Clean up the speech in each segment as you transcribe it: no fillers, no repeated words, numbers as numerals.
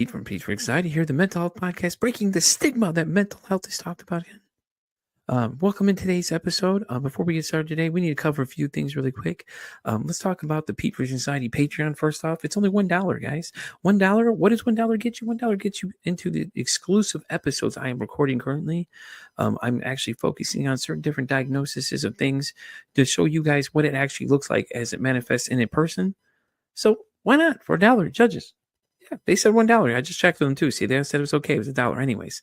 Pete from Pete for Anxiety here, the mental health podcast, breaking the stigma that mental health is talked about again. Welcome in today's episode. Before we get started today, we need to cover a few things really quick. Let's talk about the Pete for Anxiety Patreon first off. It's only $1, guys. $1. What does $1 get you? $1 gets you into the exclusive episodes I am recording currently. I'm actually focusing on certain different diagnoses of things to show you guys what it actually looks like as it manifests in a person. So why not for $1, judges? Yeah, they said $1. I just checked with them too. See, they said it was okay. It was $1 anyways.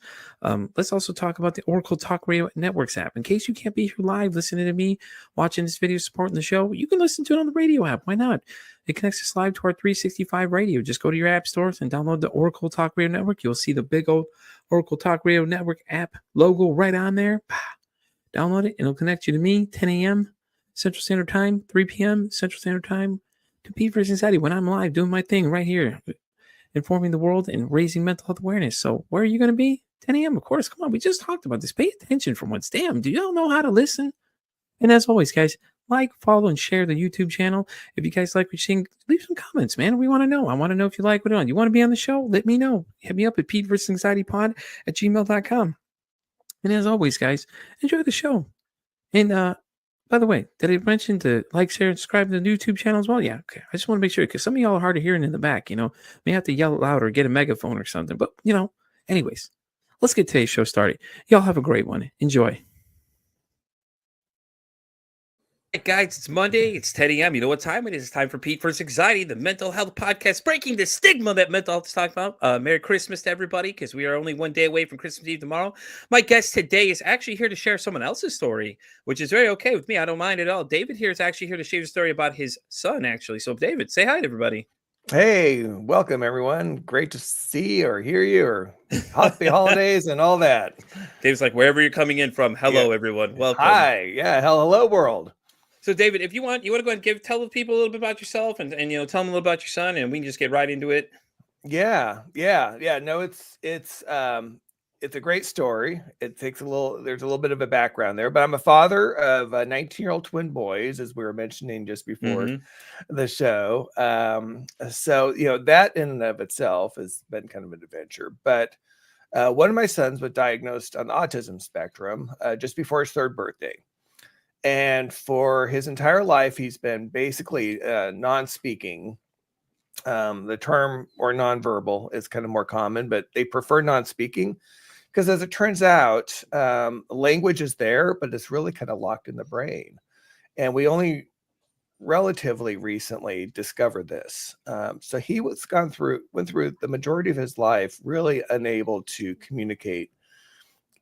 Let's also talk about the Oracle Talk Radio Networks app. In case you can't be here live listening to me, watching this video, supporting the show, you can listen to it on the radio app. Why not? It connects us live to our 365 radio. Just go to your app stores and download the Oracle Talk Radio Network. You'll see the big old Oracle Talk Radio Network app logo right on there. Download it. It'll connect you to me, 10 a.m. Central Standard Time, 3 p.m. Central Standard Time, to Pete for Anxiety when I'm live doing my thing right here, informing the world and raising mental health awareness. So where are you going to be? 10 a.m. Of course. Come on. We just talked about this. Pay attention for once. Damn. Do y'all know how to listen? And as always, guys, like, follow, and share the YouTube channel. If you guys like what you're seeing, leave some comments, man. We want to know. I want to know if you like what on. You want to be on the show? Let me know. Hit me up at PeteVersusAnxietyPod@gmail.com. And as always, guys, enjoy the show. And by the way, did I mention to like, share, and subscribe to the YouTube channel as well? Yeah, okay. I just want to make sure because some of y'all are hard of hearing in the back, may have to yell loud or get a megaphone or something. But, anyways, let's get today's show started. Y'all have a great one. Enjoy. Hey guys, it's Monday. It's 10 a.m. You know what time it is? It's time for Pete vs. Anxiety, the mental health podcast, breaking the stigma that mental health is talking about. Merry Christmas to everybody, because we are only one day away from Christmas Eve tomorrow. My guest today is actually here to share someone else's story, which is very okay with me. I don't mind at all. David here is actually here to share a story about his son, actually. So, David, say hi to everybody. Hey, welcome everyone. Great to see or hear you, or happy holidays and all that. David's like, wherever you're coming in from, hello, everyone. Welcome. Hi. Yeah. Hello, world. So, David, if you want to go ahead and tell the people a little bit about yourself and tell them a little about your son, and we can just get right into it. Yeah. No, it's a great story. It takes there's a little bit of a background there, but I'm a father of 19-year-old twin boys, as we were mentioning just before the show. So, that in and of itself has been kind of an adventure, but one of my sons was diagnosed on the autism spectrum just before his 3rd birthday. And for his entire life, he's been basically non-speaking. The term or nonverbal is kind of more common, but they prefer non-speaking because, as it turns out, language is there, but it's really kind of locked in the brain. And we only relatively recently discovered this. So he went through the majority of his life really unable to communicate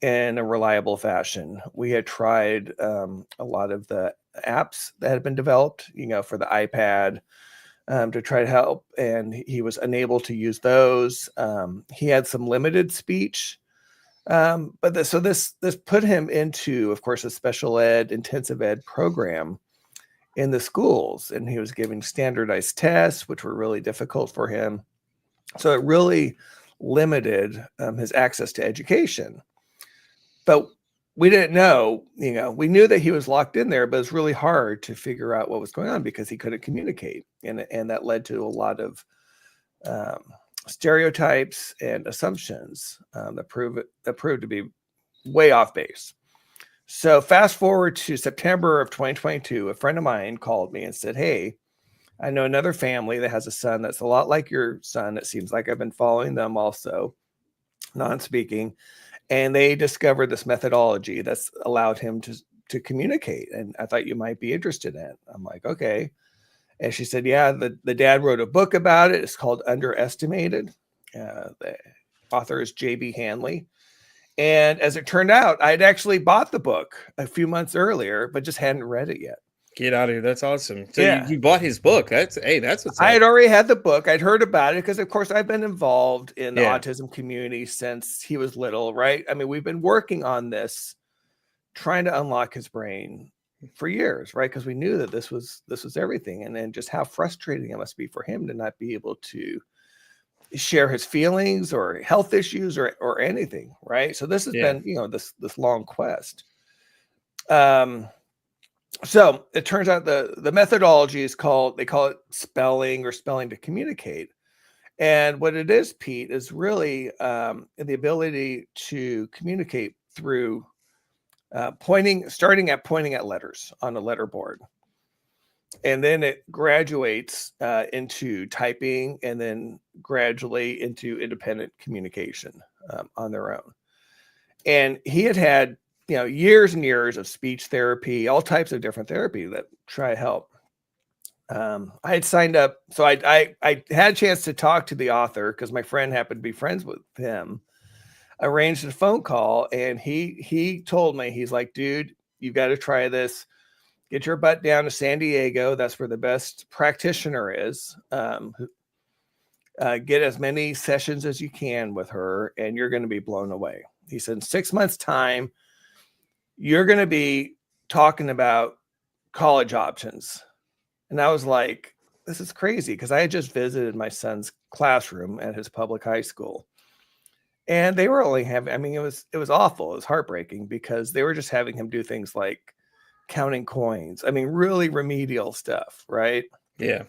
in a reliable fashion. We had tried a lot of the apps that had been developed, for the iPad to try to help, and he was unable to use those. He had some limited speech, but this put him into, of course, a special ed, intensive ed program in the schools, and he was giving standardized tests, which were really difficult for him. So it really limited his access to education. But we didn't know, we knew that he was locked in there, but it's really hard to figure out what was going on because he couldn't communicate. And that led to a lot of stereotypes and assumptions that proved to be way off base. So fast forward to September of 2022, a friend of mine called me and said, "Hey, I know another family that has a son that's a lot like your son. It seems like I've been following them also, non-speaking. And they discovered this methodology that's allowed him to communicate. And I thought you might be interested in it." I'm like, okay. And she said, yeah, the dad wrote a book about it. It's called Underestimated. The author is J.B. Hanley. And as it turned out, I'd actually bought the book a few months earlier, but just hadn't read it yet. Get out of here. That's awesome. So yeah. you bought his book. That's what's I had already had the book. I'd heard about it because, of course, I've been involved in the autism community since he was little, right? I mean, we've been working on this, trying to unlock his brain for years, right? Because we knew that this was everything. And then just how frustrating it must be for him to not be able to share his feelings or health issues or anything, right? So this has been, this long quest. So it turns out the methodology is they call it spelling or spelling to communicate. And what it is, Pete, is really the ability to communicate through starting at pointing at letters on a letterboard. And then it graduates into typing, and then gradually into independent communication on their own. And he had years and years of speech therapy, all types of different therapy that try to help. I had signed up, so I had a chance to talk to the author because my friend happened to be friends with him. Arranged a phone call, and he told me, he's like, dude, you've got to try this. Get your butt down to San Diego. That's where the best practitioner is. Get as many sessions as you can with her, and you're going to be blown away. He said, in 6 months' time, you're going to be talking about college options. And I was like, this is crazy, because I had just visited my son's classroom at his public high school. And they were only having, I mean, it was awful. It was heartbreaking because they were just having him do things like counting coins. I mean, really remedial stuff, right? Yeah.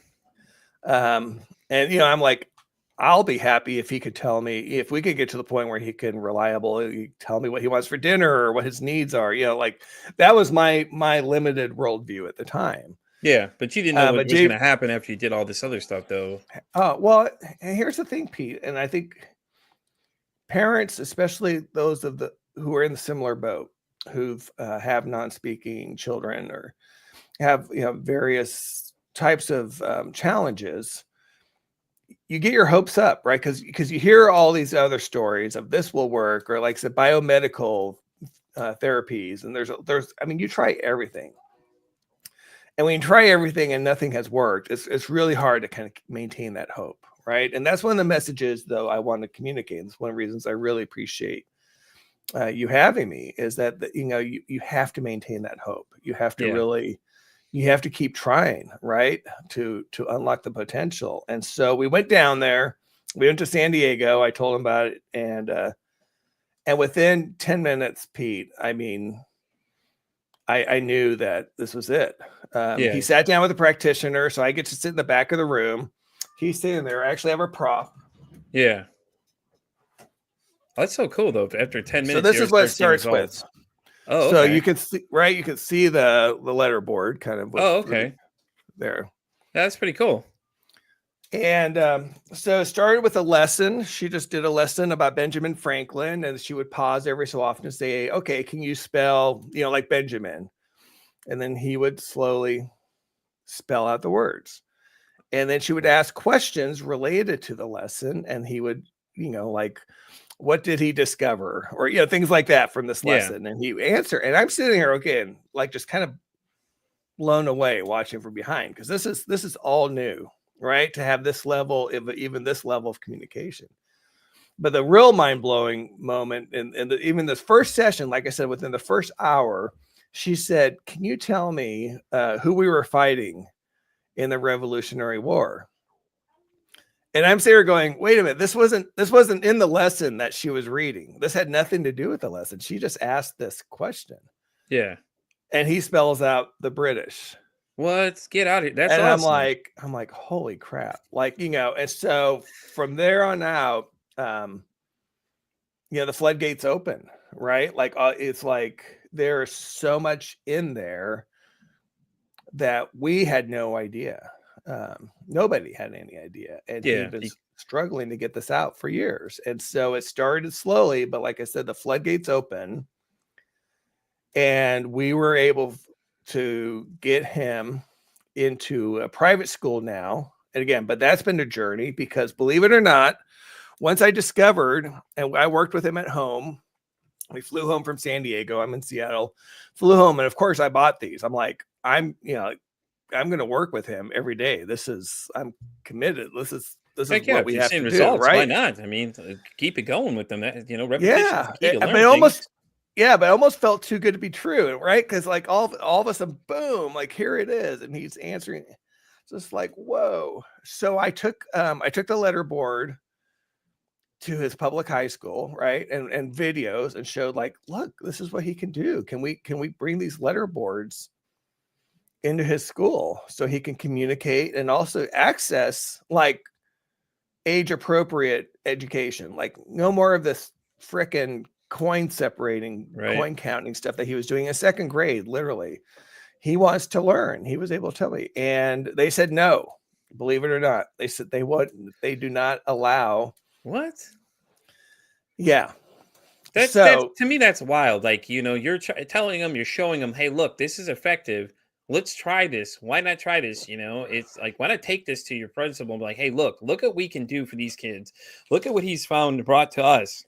And I'm like, I'll be happy if he could tell me, if we could get to the point where he can reliably tell me what he wants for dinner or what his needs are. Like that was my limited worldview at the time. Yeah, but you didn't know what was going to happen after you did all this other stuff, though. Well, and here's the thing, Pete, and I think parents, especially those who are in the similar boat, who've have non-speaking children or have various types of challenges, you get your hopes up, right? Because you hear all these other stories of this will work, or like the biomedical therapies, and there's I mean, you try everything. And when you try everything and nothing has worked, it's really hard to kind of maintain that hope, right? And that's one of the messages, though, I want to communicate. And it's one of the reasons I really appreciate you having me, is that you have to maintain that hope. You have to really, you have to keep trying, right, to unlock the potential. And so we went down there. We went to San Diego. I told him about it, and within 10 minutes, Pete, I mean, I knew that this was it. He sat down with a practitioner, so I get to sit in the back of the room. He's sitting there. I actually have a prop. Yeah. That's so cool, though. After 10 minutes, so this is what it starts with. Oh, so okay. you can see, right? You can see the letterboard kind of. Okay. There. That's pretty cool. And so it started with a lesson. She just did a lesson about Benjamin Franklin, and she would pause every so often to say, okay, can you spell, like Benjamin? And then he would slowly spell out the words. And then she would ask questions related to the lesson, and he would, like, what did he discover? Or, things like that from this lesson. And he would answer. And I'm sitting here again, like just kind of blown away watching from behind, because this is all new. Right, to have this level of even this level of communication. But the real mind-blowing moment even this first session, like I said, within the first hour, she said, can you tell me who we were fighting in the Revolutionary War? And I'm sitting here going, wait a minute, this wasn't in the lesson that she was reading. This had nothing to do with the lesson. She just asked this question. Yeah. And he spells out the British. What? Get out of here. That's and awesome. I'm like, holy crap. Like, and so from there on out, the floodgates open, right? Like, it's like there's so much in there that we had no idea. Nobody had any idea. And he'd been struggling to get this out for years. And so it started slowly, but like I said, the floodgates open, and we were able to get him into a private school now. And again, but that's been a journey, because believe it or not, once I discovered, and I worked with him at home, we flew home from San Diego. I'm in Seattle, flew home. And of course I bought these. I'm like, I'm going to work with him every day. I'm committed. This is what we have to do. Right. Why not? I mean, keep it going with them. Repetition is the key to learn things. Yeah, but it almost felt too good to be true, right? Because like all of a sudden, boom, like here it is, and he's answering. Just like, whoa. So I took the letterboard to his public high school, right, and videos, and showed like, look, this is what he can do. Can we bring these letterboards into his school so he can communicate and also access like age appropriate education. Like no more of this frickin' coin separating, Right. coin counting stuff that he was doing in second grade. Literally, he wants to learn. He was able to tell me, and they said no. Believe it or not, they said they wouldn't. They do not allow. What? Yeah. That's So, to me that's wild. Like, you're telling them, you're showing them, hey, look, this is effective. Let's try this. Why not try this? It's like, why not take this to your principal and be like, hey, look what we can do for these kids. Look at what he's found and brought to us.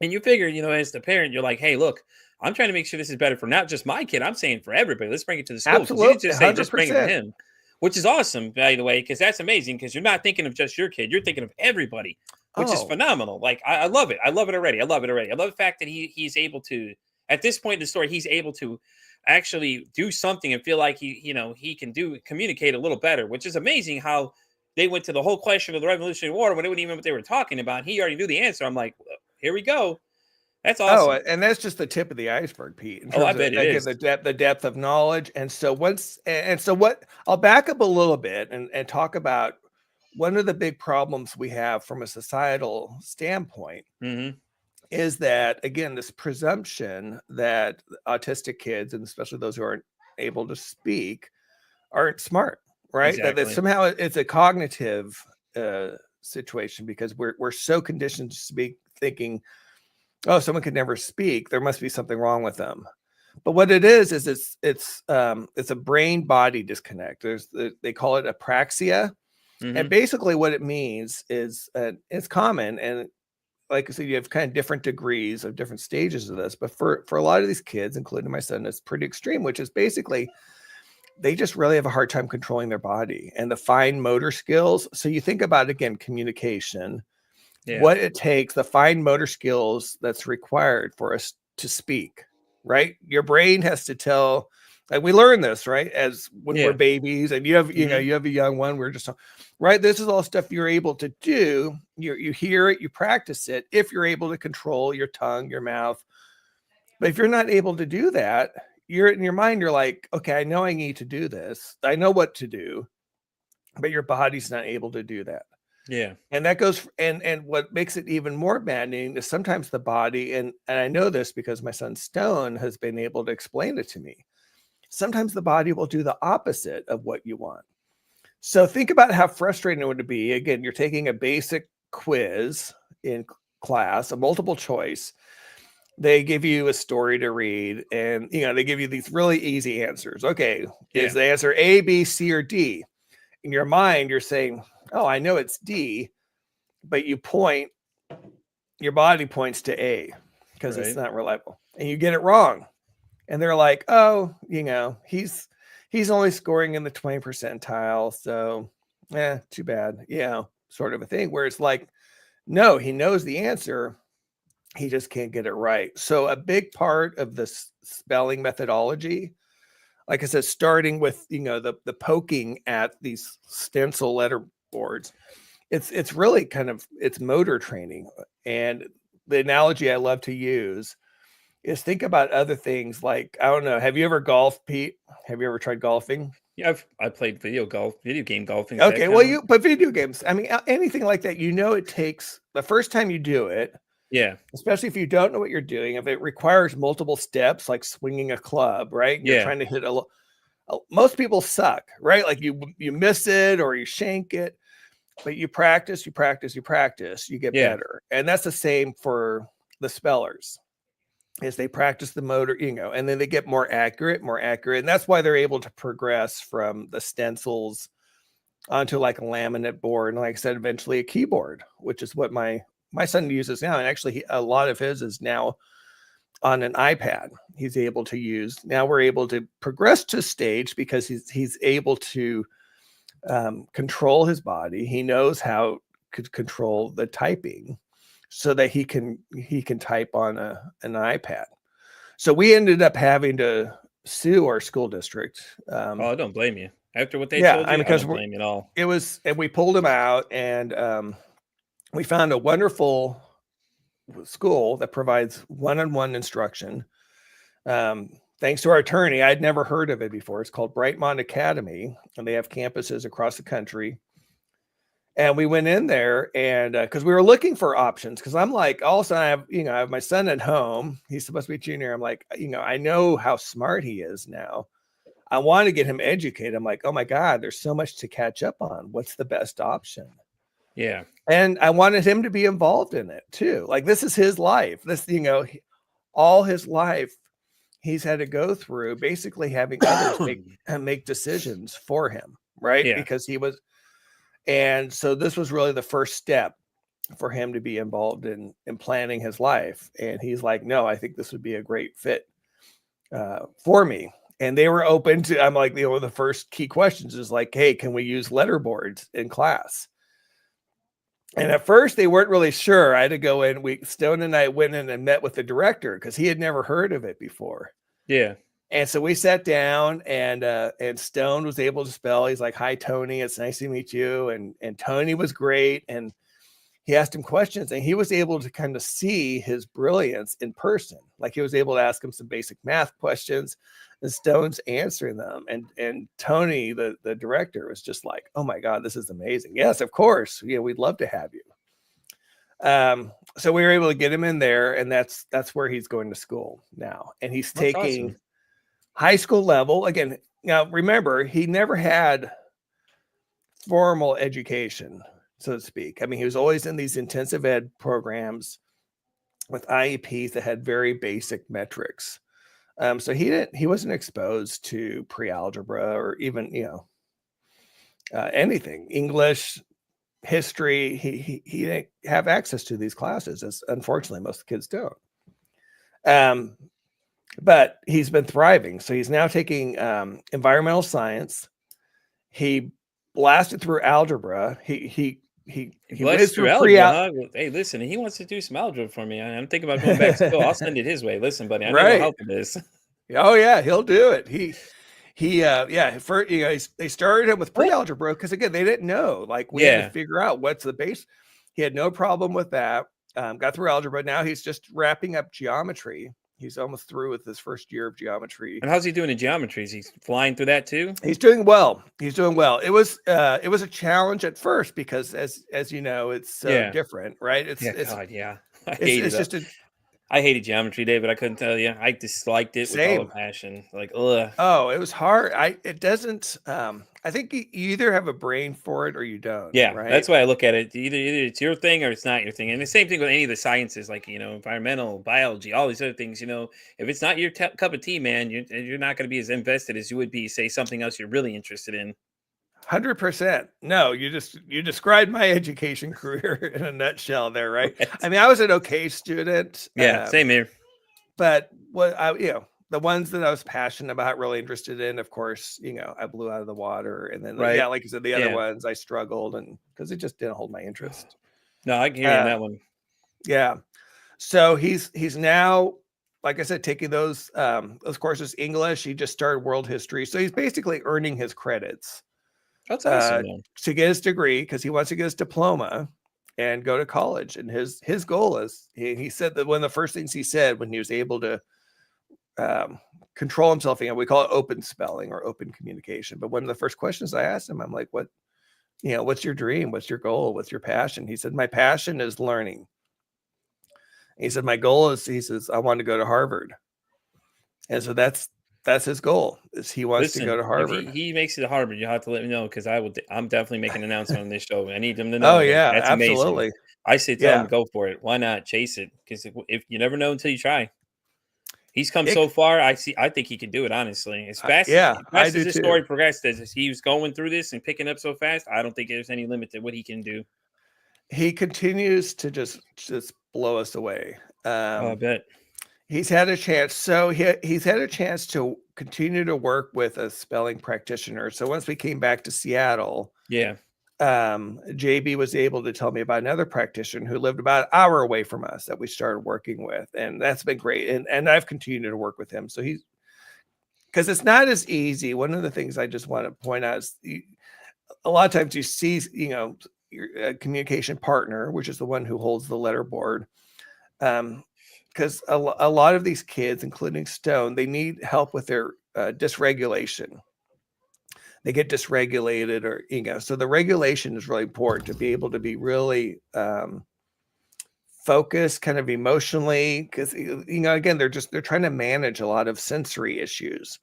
And you figure, as the parent, you're like, hey, look, I'm trying to make sure this is better for not just my kid. I'm saying for everybody. Let's bring it to the school. Because you didn't absolutely, just say, just bring it to 100%. him, which is awesome, by the way, because that's amazing. Because you're not thinking of just your kid. You're thinking of everybody, which is Oh, phenomenal. Like, I love it. I love it already. I love it already. I love the fact that he's able to, at this point in the story, he's able to actually do something and feel like he can communicate a little better, which is amazing how they went to the whole question of the Revolutionary War when they wouldn't even know what they were talking about. He already knew the answer. I'm like, well, here we go. That's oh, awesome. and that's just the tip of the iceberg, Pete, in Oh, I terms of bet it again is. the depth of knowledge. And so what I'll back up a little bit and talk about one of the big problems we have from a societal standpoint Mm-hmm. is that again this presumption that autistic kids, and especially those who aren't able to speak, aren't smart, right? That Exactly. somehow it's a cognitive situation because we're so conditioned to speak thinking, oh, someone could never speak, there must be something wrong with them. But what it is it's a brain body disconnect. They call it apraxia, and Mm-hmm. basically what it means is it's common, and like I said, you have kind of different degrees of different stages of this. But for a lot of these kids, including my son, it's pretty extreme, which is basically they just really have a hard time controlling their body and the fine motor skills. So you think about again communication, Yeah. what it takes, the fine motor skills that's required for us to speak, right? Your brain has to tell, like we learn this, right? As when we're Yeah. babies and you have, Mm-hmm. you have a young one, we're just, right? This is all stuff you're able to do. You hear it, you practice it if you're able to control your tongue, your mouth. But if you're not able to do that, you're in your mind, you're like, okay, I know I need to do this. I know what to do, but your body's not able to do that. Yeah. And that goes, and what makes it even more maddening is sometimes the body, and I know this because my son Stone has been able to explain it to me. Sometimes the body will do the opposite of what you want. So think about how frustrating it would be. Again, you're taking a basic quiz in class, a multiple choice. They give you a story to read, and they give you these really easy answers. Okay, is Yeah. the answer A, B, C, or D? In your mind, you're saying, "Oh, I know it's D," but your body points to A because it's Right. not reliable, and you get it wrong. And they're like, "Oh, he's only scoring in the 20 percentile, so too bad," sort of a thing. Where it's like, no, he knows the answer, he just can't get it right. So a big part of this spelling methodology, like I said, starting with the poking at these stencil letter boards, it's really kind of it's motor training. And the analogy I love to use is think about other things like, I don't know, have you ever golfed, Pete? Have you ever tried golfing? Yeah. I played video game golfing. Does that Okay, well, count? but video games, I mean, anything like that, it takes the first time you do it, Yeah. especially if you don't know what you're doing, if it requires multiple steps, like swinging a club, right? And you're Yeah. trying to hit most people suck, right? Like you miss it or you shank it, but you practice, you practice, you practice, you get Yeah. better. And that's the same for the spellers. Is they practice the motor, and then they get more accurate, and that's why they're able to progress from the stencils onto like a laminate board, and like I said, eventually a keyboard, which is what my son uses now. And actually, a lot of his is now on an iPad. He's able to use. Now we're able to progress to stage because he's able to control his body. He knows how to control the typing so that he can type on an iPad. So we ended up having to sue our school district. Oh, I don't blame you. After what they Yeah, told I mean, you, I because don't blame you at all. and we pulled him out, and we found a wonderful school that provides one-on-one instruction. Thanks to our attorney, I'd never heard of it before. It's called Brightmont Academy, and they have campuses across the country. And we went in there, and because we were looking for options, because I'm like, all of a sudden I have my son at home. He's supposed to be junior. I'm like, I know how smart he is now. I want to get him educated. I'm like, oh my God, there's so much to catch up on. What's the best option? Yeah. And I wanted him to be involved in it too. Like, this is his life. All his life he's had to go through basically having others make decisions for him, right? Yeah. Because and so this was really the first step for him to be involved in planning his life. And he's like, no, I think this would be a great fit for me. And they were open to, I'm like, the first key questions is like, hey, can we use letterboards in class? And at first they weren't really sure. I had to go in. Stone and I went in and met with the director because he had never heard of it before. Yeah. And so we sat down, and Stone was able to spell. He's like, hi, Tony. It's nice to meet you. And Tony was great. And he asked him questions, and he was able to kind of see his brilliance in person. Like, he was able to ask him some basic math questions, and Stone's answering them. And Tony, the director, was just like, oh my God, this is amazing. Yes, of course. We'd love to have you. So we were able to get him in there, and that's where he's going to school now. And he's That's taking awesome. high school level again. Now, remember, he never had formal education, so to speak. I mean, he was always in these intensive ed programs with IEPs that had very basic metrics. So he wasn't exposed to pre-algebra or even, anything, English, history. He didn't have access to these classes, as unfortunately most kids don't. But he's been thriving. So he's now taking environmental science. He blasted through algebra. He Blessed through algebra, huh? Well, hey, listen, he wants to do some algebra for me. I'm thinking about going back to school. I'll send it his way. Listen, buddy, I need no Right. help with this. Oh yeah, he'll do it. They started him with pre-algebra because again, they didn't know. Like, we had to figure out what's the base. He had no problem with that. Got through algebra. Now he's just wrapping up geometry. He's almost through with his first year of geometry. And how's he doing in geometry? Is he flying through that too? He's doing well. It was a challenge at first because as you know, it's so different, right? I hated geometry, David. I couldn't tell you. I disliked it with all the passion. Like, ugh. Oh, it was hard. It doesn't. I think you either have a brain for it or you don't. Yeah, right? That's why I look at it. Either it's your thing or it's not your thing. And the same thing with any of the sciences, like environmental, biology, all these other things. If it's not your cup of tea, man, you're not going to be as invested as you would be, say, something else you're really interested in. 100%. No, you described my education career in a nutshell there, right? I mean, I was an okay student. Yeah, same here. But the ones that I was passionate about, really interested in, of course, I blew out of the water. And then, like you said, the other ones I struggled, and because it just didn't hold my interest. No, I can hear you on that one. Yeah. So he's now, like I said, taking those courses. English. He just started world history. So he's basically earning his credits. That's awesome, to get his degree, because he wants to get his diploma and go to college. And his goal is, he said that one of the first things he said when he was able to control himself, we call it open spelling or open communication. But one of the first questions I asked him, I'm like, what's your dream? What's your goal? What's your passion? He said, my passion is learning. He said, my goal is, I want to go to Harvard. And so that's his goal, is he wants to go to Harvard. If he makes it to Harvard, you have to let me know, because I'm definitely making an announcement on this show. I need them to know. Oh yeah, that's absolutely. Amazing. I say tell him to go for it. Why not chase it? Because if you never know until you try. He's come so far. I think he can do it, honestly. As fast as this story progressed, as he was going through this and picking up so fast, I don't think there's any limit to what he can do. He continues to just blow us away. I bet. He's had a chance. So he's had a chance to continue to work with a spelling practitioner. So once we came back to Seattle, JB was able to tell me about another practitioner who lived about an hour away from us that we started working with. And that's been great. And I've continued to work with him. So because it's not as easy. One of the things I just want to point out is a lot of times you see, your communication partner, which is the one who holds the letter board. Because a lot of these kids, including Stone, they need help with their dysregulation. they get dysregulated, or so the regulation is really important to be able to be really focused kind of emotionally, because again, they're trying to manage a lot of sensory issues.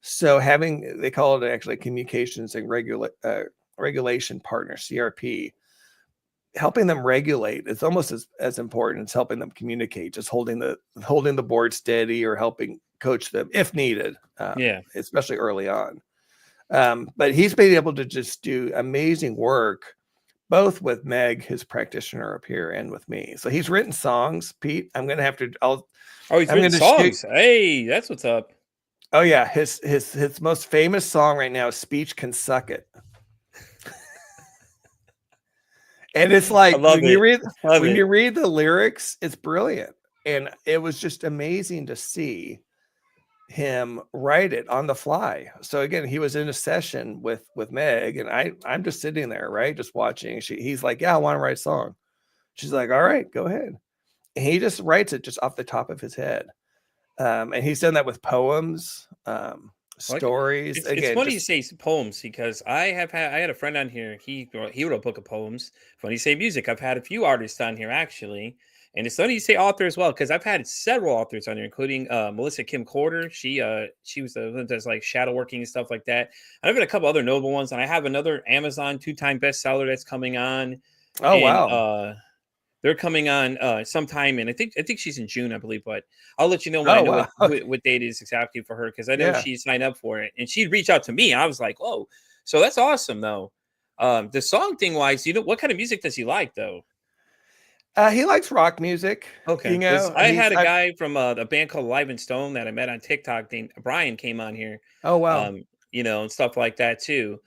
So they call it actually communications and regulation partner, CRP. Helping them regulate is almost as important as helping them communicate, just holding the board steady or helping coach them if needed, especially early on. But he's been able to just do amazing work, both with Meg, his practitioner up here, and with me. So he's written songs, Pete. I'm going to have to, he's written songs. Hey, that's what's up. Oh yeah. His most famous song right now is Speech Can Suck It. And it's like, you read the lyrics, it's brilliant. And it was just amazing to see him write it on the fly. So again, he was in a session with Meg, and I'm just sitting there, right, just watching. He's like, yeah, I want to write a song. She's like, all right, go ahead. And he just writes it just off the top of his head. And he's done that with poems, stories. It's funny you say poems, because I had a friend on here. He wrote a book of poems. Funny you say music. I've had a few artists on here actually, and it's funny you say author as well, because I've had several authors on here, including Melissa Kim Corder. She was the one that does like shadow working and stuff like that. And I've had a couple other notable ones, and I have another Amazon 2-time bestseller that's coming on. Oh, wow. They're coming on sometime, and I think she's in June, I believe. But I'll let you know when I know what date is exactly for her, because I know she signed up for it, and she'd reach out to me. I was like, "Whoa!" So that's awesome, though. The song thing wise, what kind of music does he like, though? He likes rock music. Okay, I had a guy from a band called Live and Stone that I met on TikTok named Brian, came on here. Oh wow! And stuff like that too.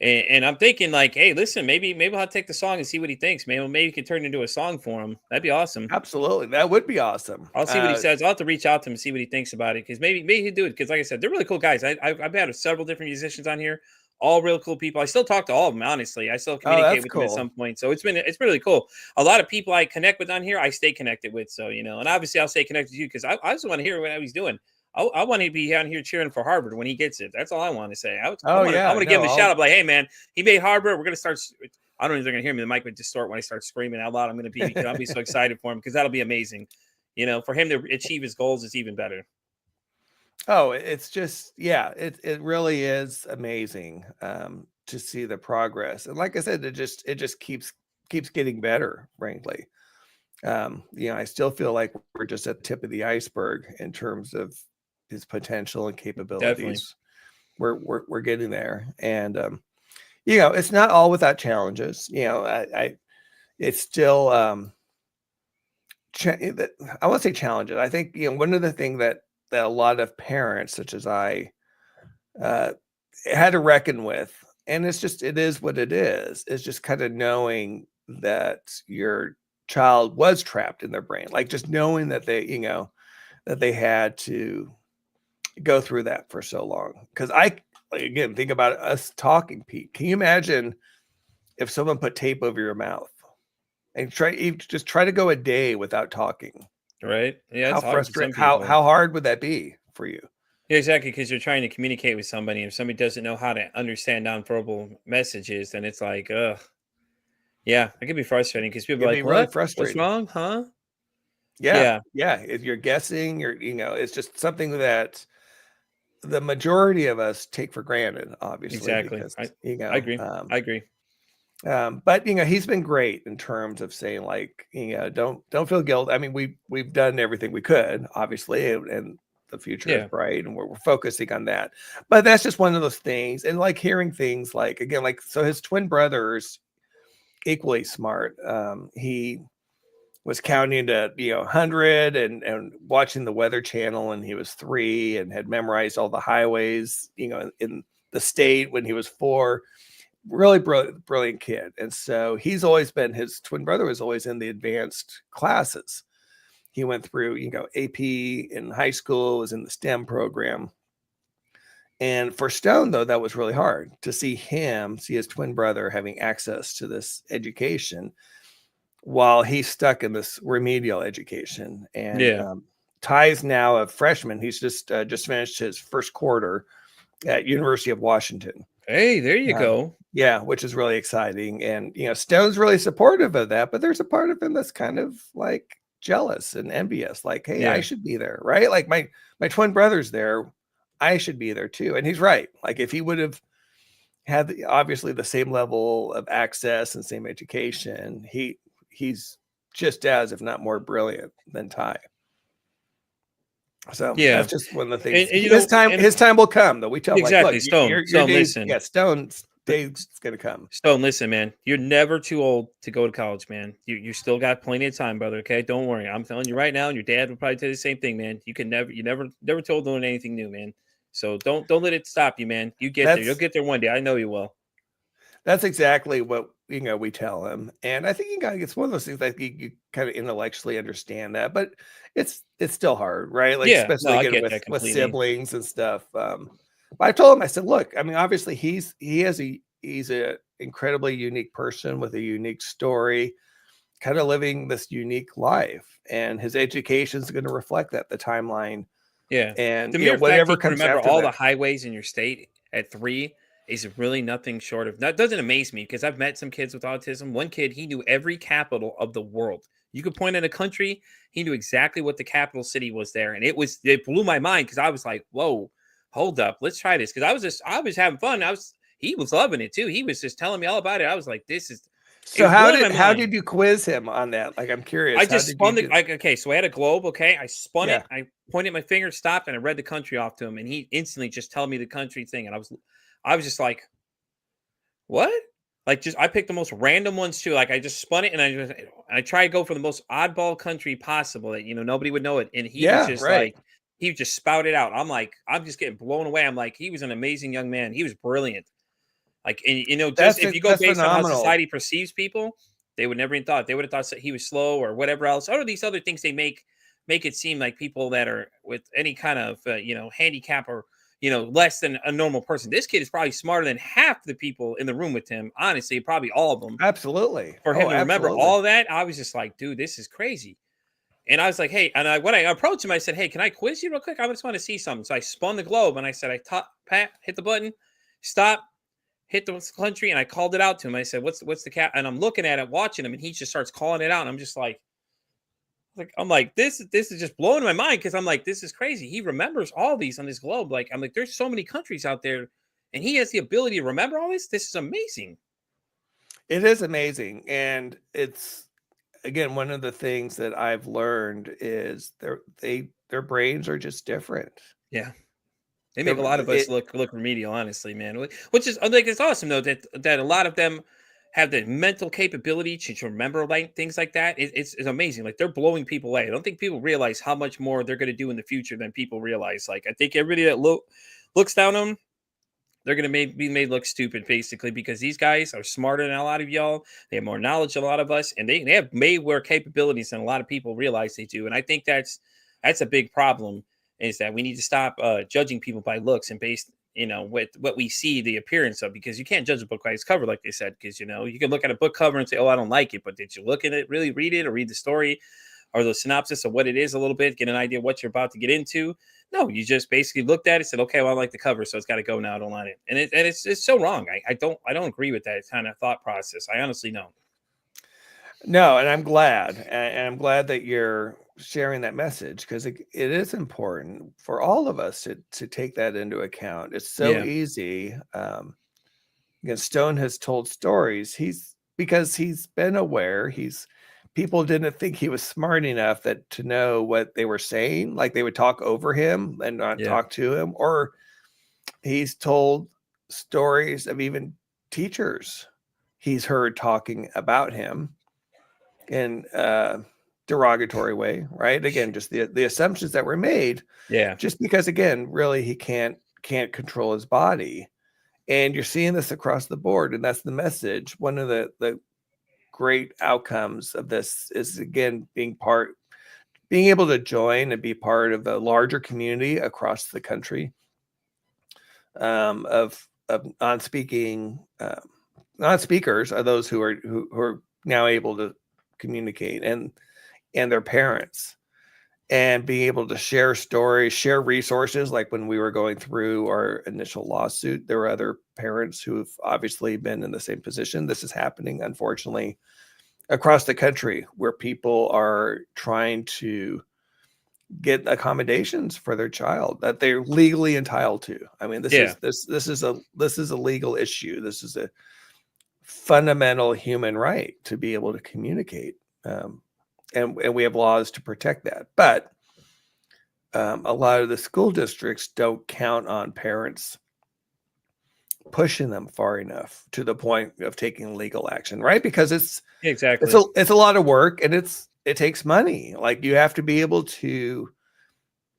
And I'm thinking like, hey, listen, maybe I'll take the song and see what he thinks. Maybe you can turn it into a song for him. That'd be awesome. Absolutely, that would be awesome. I'll see what he says. I'll have to reach out to him and see what he thinks about it, because maybe he'd do it. Because like I said, they're really cool guys. I've had several different musicians on here, all real cool people. I still talk to all of them, honestly. I still communicate with them at some point. So it's really cool. A lot of people I connect with on here, I stay connected with. So and obviously I'll stay connected with you, because I just want to hear what he's doing. I want to be on here cheering for Harvard when he gets it. That's all I want to say. I want to give him a shout out, like, hey man, he made Harvard. We're gonna start. I don't know if they're gonna hear me. The mic would distort when I start screaming out loud. I'll be so excited for him, because that'll be amazing. For him to achieve his goals is even better. Oh, it's just it really is amazing to see the progress, and like I said, it just keeps getting better. Frankly, I still feel like we're just at the tip of the iceberg in terms of his potential and capabilities. Definitely. We're getting there, and it's not all without challenges. It's still I won't say challenges. I think one of the things that a lot of parents, such as I, had to reckon with, and it is what it is. It's just kind of knowing that your child was trapped in their brain, like just knowing that they had to go through that for so long. Because again, think about us talking, Pete. Can you imagine if someone put tape over your mouth and try to go a day without talking? Right. Yeah. How frustrating. How hard would that be for you? Yeah, exactly. Because you're trying to communicate with somebody. If somebody doesn't know how to understand nonverbal messages, then it's like, ugh. Yeah, it can be frustrating, because people are like, really frustrating. What's wrong? Huh? Yeah. If you're guessing, it's just something that the majority of us take for granted, obviously. Exactly. Because, I agree. I agree. But he's been great in terms of saying, like, don't feel guilt. I mean, we've done everything we could, obviously, and the future is bright, and we're focusing on that. But that's just one of those things. And like hearing things like, again, like, so his twin brothers, equally smart. He was counting to 100 and watching the Weather Channel, and he was 3, and had memorized all the highways in the state when he was 4. Really brilliant kid. And so his twin brother was always in the advanced classes. He went through AP in high school, was in the STEM program. And for Stone, though, that was really hard to see his twin brother having access to this education while he's stuck in this remedial education. And Ty's now a freshman. He's just finished his first quarter at University of Washington. Hey, there you go. Yeah, which is really exciting. And Stone's really supportive of that, but there's a part of him that's kind of like jealous and envious, like, hey, I Yeah. should be there, right? Like my twin brother's there, I should be there too. And he's right. Like if he would have had obviously the same level of access and same education, he's just as, if not more brilliant than Ty. So Yeah. that's just one of the things. And His time will come, though. We tell him, like, look, exactly, Stone. your Stone, days, listen. yeah, Stone's days is gonna come. Stone, listen, man. You're never too old to go to college, man. You still got plenty of time, brother. Okay, don't worry. I'm telling you right now, and your dad would probably tell you the same thing, man. You never told doing anything new, man. So don't let it stop you, man. You get there. You'll That's get there one day. I know you will. that's exactly what we tell him, and I think it's one of those things that you kind of intellectually understand that, but it's still hard, right? Like Yeah, no, especially I again get with that completely. siblings and stuff. But I told him, I said, look, I mean, obviously he's a incredibly unique person with a unique story, kind of living this unique life, and his education is going to reflect that, the timeline, Yeah. and The mere fact whatever he can comes remember after all that. the highways in your state at 3 is really nothing short of that doesn't amaze me because I've met some kids with autism. One kid, he knew every capital of the world. You could point at a country, he knew exactly what the capital city was there. And it blew my mind because I was like, whoa, hold up, let's try this. Because I was having fun. He was loving it too. He was just telling me all about it. I was like, it So was blowing my how mind. did you quiz him on that? Like, I'm curious, I how just did you spun do? okay, so I had a globe, okay? I spun it, Yeah. I pointed my finger, stopped, and I read the country off to him, and he instantly just told me the country thing, and I was just like, "What?" Like, just I picked the most random ones too, like, I just spun it, and I tried to go for the most oddball country possible that, nobody would know it, and he was Yeah, just right. like he just spouted out. I'm like, I'm just getting blown away. I'm like, he was an amazing young man. He was brilliant. Like, and just if you go That's based on how phenomenal. society perceives people, they would never even thought. They would have thought that he was slow or whatever else. Or these other things they make it seem like people that are with any kind of handicap or less than a normal person. This kid is probably smarter than half the people in the room with him. Honestly, probably all of them. Absolutely. For him Oh, to remember absolutely. all of that, I was just like, dude, this is crazy. And I was like, hey, and when I approached him, I said, hey, can I quiz you real quick? I just want to see something. So I spun the globe and I said, Pat, hit the button, stop, hit the country, and I called it out to him. I said, "What's the cap?" And I'm looking at it, watching him, and he just starts calling it out. And I'm just like this is just blowing my mind because I'm like, this is crazy. He remembers all these on this globe. Like I'm like, there's so many countries out there, and he has the ability to remember all this. This is amazing. It is amazing, and it's again one of the things that I've learned is their brains are just different. Yeah, they make a lot They're- of us look remedial, honestly, man. Which is like it's awesome though that a lot of them have the mental capability to remember like things like that. It's amazing. Like they're blowing people away. I don't think people realize how much more they're going to do in the future than people realize. Like I think everybody that looks down on them, they're going to be made look stupid basically because these guys are smarter than a lot of y'all. They have more knowledge than a lot of us, and they have way more capabilities than a lot of people realize they do. And I think that's a big problem is that we need to stop judging people by looks and based what we see the appearance of, because you can't judge a book by its cover, like they said, because you can look at a book cover and say, oh, I don't like it, but did you look at it, really read it, or read the story or the synopsis of what it is a little bit, get an idea of what you're about to get into? No, you just basically looked at it, said, okay, well, I like the cover, so it's got to go now. I don't like it. And it's so wrong. I don't agree with that kind of thought process. I honestly don't. No, and I'm glad, and I'm glad that you're sharing that message because it is important for all of us to take that into account. It's so Yeah. easy. Again, Stone has told stories. Because he's been aware. People didn't think he was smart enough that to know what they were saying. Like they would talk over him and not Yeah. talk to him. Or he's told stories of even teachers he's heard talking about him in a derogatory way, right? Again, just the assumptions that were made, Yeah. just because again, really he can't control his body. And you're seeing this across the board, and that's the message. One of the great outcomes of this is again being able to join and be part of a larger community across the country, of non-speaking non-speakers are those who are now able to communicate, and their parents. and being able to share stories, share resources. Like when we were going through our initial lawsuit, there were other parents who've obviously been in the same position. This is happening, unfortunately, across the country, where people are trying to get accommodations for their child that they're legally entitled to. I mean, this Yeah, is a legal issue. This is a fundamental human right to be able to communicate. And we have laws to protect that. But a lot of the school districts don't count on parents pushing them far enough to the point of taking legal action, right? Because exactly. it's a lot of work, and it takes money. Like you have to be able to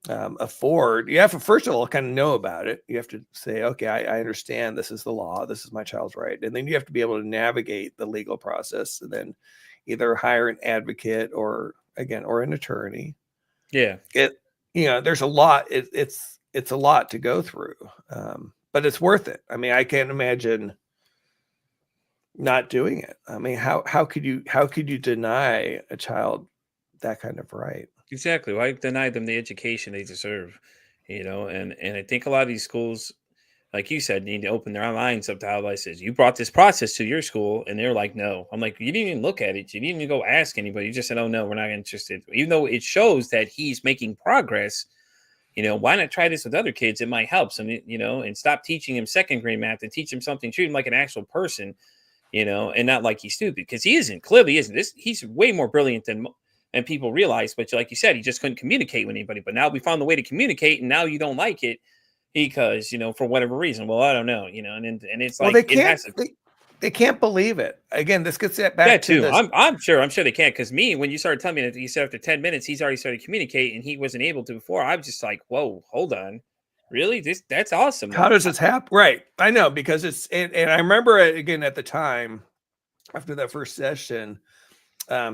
afford. You have to first of all kind of know about it. You have to say, okay, I understand this is the law. This is my child's right, and then you have to be able to navigate the legal process, and then either hire an advocate or an attorney. Yeah, There's a lot. It's a lot to go through, but it's worth it. I mean, I can't imagine not doing it. I mean, how could you deny a child that kind of right? exactly. Why deny them the education they deserve? And I think a lot of these schools, like you said, need to open their minds up to how life is. You brought this process to your school, and they're like, "No." I'm like, "You didn't even look at it. You didn't even go ask anybody. You just said, 'Oh no, we're not interested.'" Even though it shows that he's making progress. Why not try this with other kids? It might help some. And stop teaching him second grade math and teach him something. Treat him like an actual person. And not like he's stupid, because he isn't. Clearly, isn't. He's way more brilliant than people realize. But like you said, he just couldn't communicate with anybody. But now we found the way to communicate, and now you don't like it because for whatever reason. Well, I don't know. And it's Well, like it has to. they can't believe it. Again, this gets Yeah, back to too. this. I'm sure they can, because me, when you started telling me that, you said after 10 minutes he's already started communicating and he wasn't able to before. I was just like, whoa, hold on, really? That's awesome. How does this happen? Right. I know, because and I remember it again at the time after that first session.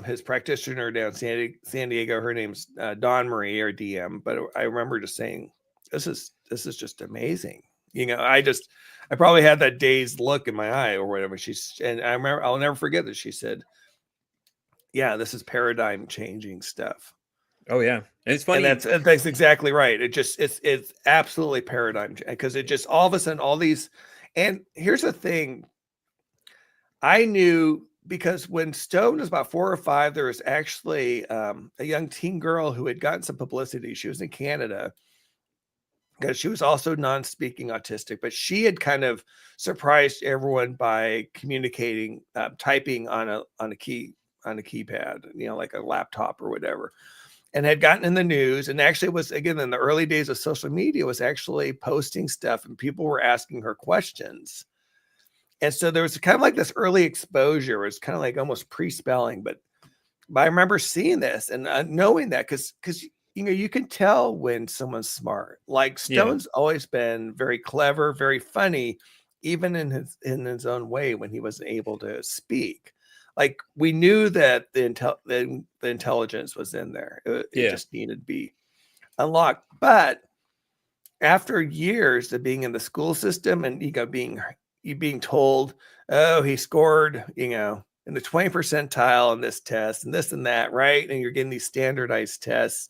His practitioner down San Diego, her name's Dawn Marie, or DM, but I remember just saying, this is just amazing. I probably had that dazed look in my eye or whatever. And I remember, I'll never forget that she said, yeah, this is paradigm changing stuff. Oh yeah, and it's And funny. that's exactly right. It's absolutely paradigm, because it just all of a sudden all these. And here's the thing, I knew, because when Stone was about 4 or 5, there was actually a young teen girl who had gotten some publicity. She was in Canada because she was also non-speaking autistic, but she had kind of surprised everyone by communicating, typing on a keypad, like a laptop or whatever, and had gotten in the news. And actually was, again, in the early days of social media, was actually posting stuff, and people were asking her questions. And so there was kind of like this early exposure. It was kind of like almost pre-spelling, but I remember seeing this and knowing that, because you can tell when someone's smart. Like Yeah, Stone's always been very clever, very funny, even in his own way when he wasn't able to speak. Like we knew that the intelligence was in there. It yeah, just needed to be unlocked. But after years of being in the school system and being told, oh, he scored, in the 20 percentile in this test and this and that, right? And you're getting these standardized tests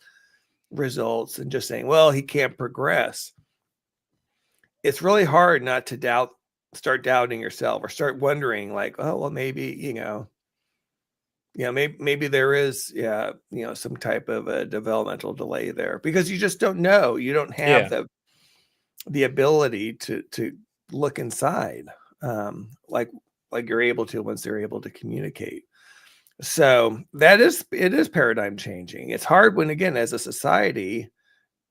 results and just saying, well, he can't progress. It's really hard not to start doubting yourself, or start wondering like, oh, well, maybe, maybe there is, some type of a developmental delay there, because you just don't know. You don't have yeah, the ability to look inside, like you're able to once they're able to communicate. So it is paradigm changing. It's hard when, again, as a society,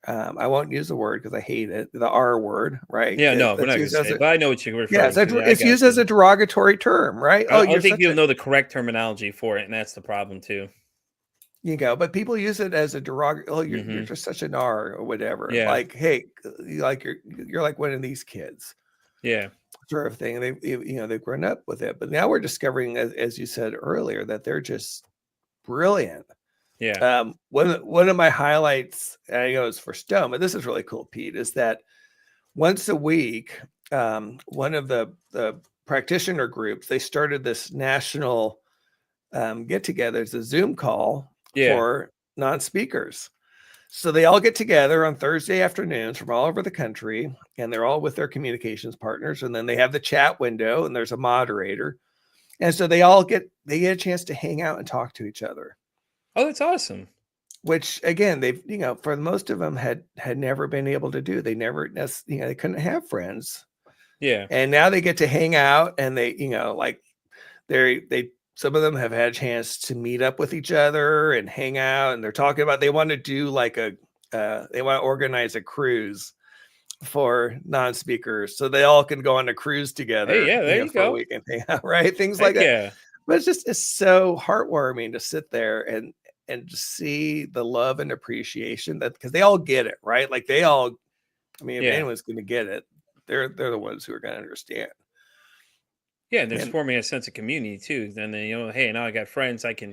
I won't use the word because I hate it, the R word, right? yeah. No, we're That's not gonna used say as it, but I know what you're yeah, referring to. Yeah, I it's got used as you. a derogatory term, right? I Oh, don't you're think such people a, know the correct terminology for it, and that's the problem too. but people use it as a derogatory. Oh, you're Hmm. just such an R or whatever. Yeah, Like, hey, you're like one of these kids, yeah, sort of thing. And they've grown up with it, but now we're discovering, as you said earlier, that they're just brilliant. yeah, One of my highlights, I know it's for Stone, but this is really cool, Pete, is that once a week, one of the practitioner groups, they started this national get together. It's a Zoom call yeah. for non-speakers. So they all get together on Thursday afternoons from all over the country, and they're all with their communications partners. And then they have the chat window, and there's a moderator. And so they get a chance to hang out and talk to each other. Oh, that's awesome. Which again, they've, for most of them had never been able to do. They never, they couldn't have friends. Yeah. And now they get to hang out, and they, like they some of them have had a chance to meet up with each other and hang out, and they're talking about they want to do like they want to organize a cruise for non-speakers so they all can go on a cruise together, Hey, yeah, there you for a go. week and hang out, right? Things like Heck that. yeah. But it's so heartwarming to sit there and just see the love and appreciation that, because they all get it, right? Like they all, I mean, if Yeah. anyone's going to get it, they're the ones who are going to understand. Yeah, and there's And forming a sense of community too. Then hey, now I got friends. I can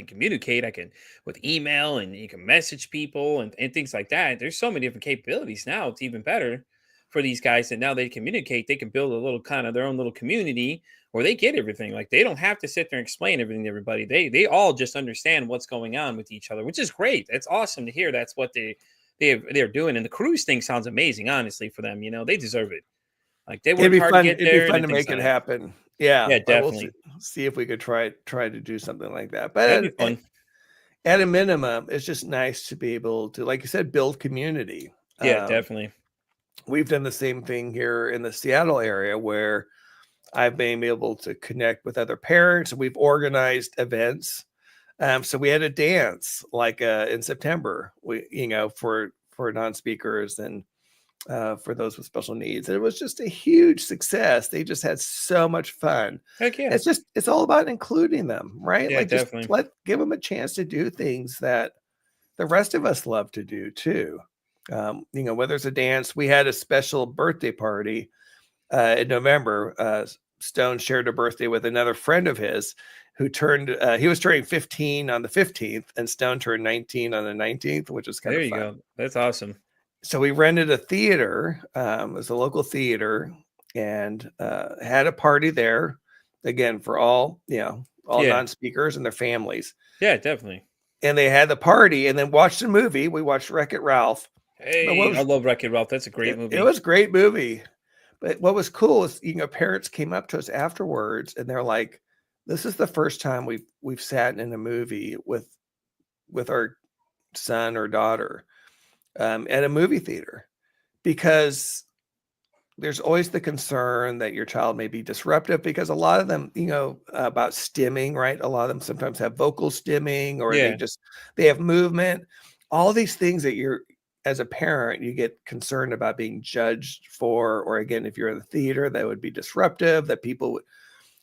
communicate. I can with email, and you can message people and things like that. There's so many different capabilities now. It's even better for these guys that now they communicate. They can build a little kind of their own little community where they get everything. Like they don't have to sit there and explain everything to everybody. They all just understand what's going on with each other, which is great. It's awesome to hear. That's what they're doing. And the cruise thing sounds amazing, honestly, for them. They deserve it. Like they it'd worked be hard to fun. get It'd be there and fun then to things make it like that. happen. Yeah, Yeah, I will see, definitely. if we could try to do something like that. That'd But be fun. at a minimum, it's just nice to be able to, like you said, build community. Yeah, definitely. We've done the same thing here in the Seattle area where I've been able to connect with other parents, and we've organized events. So we had a dance like in September, for non-speakers and for those with special needs. And it was just a huge success. They just had so much fun. Heck yeah. It's all about including them, right? Yeah, Like just definitely. give them a chance to do things that the rest of us love to do too. Whether it's a dance, we had a special birthday party in November. Stone shared a birthday with another friend of his who he was turning 15 on the 15th, and Stone turned 19 on the 19th, which was kind There of you fun. go. That's awesome. So we rented a theater. It was a local theater, and had a party there, again for all Yeah. non-speakers and their families. Yeah, definitely. And they had the party, and then watched a movie. We watched Wreck-It Ralph. But Hey, I love Wreck-It Ralph. That's a great it movie. was a great movie. But what was cool is, parents came up to us afterwards, and they're like, "This is the first time we've sat in a movie with our son or daughter at a movie theater," because there's always the concern that your child may be disruptive, because a lot of them, about stimming, right? A lot of them sometimes have vocal stimming, or Yeah. they have movement, all these things that as a parent, you get concerned about being judged for, or again, if you're in the theater, that would be disruptive, that people would.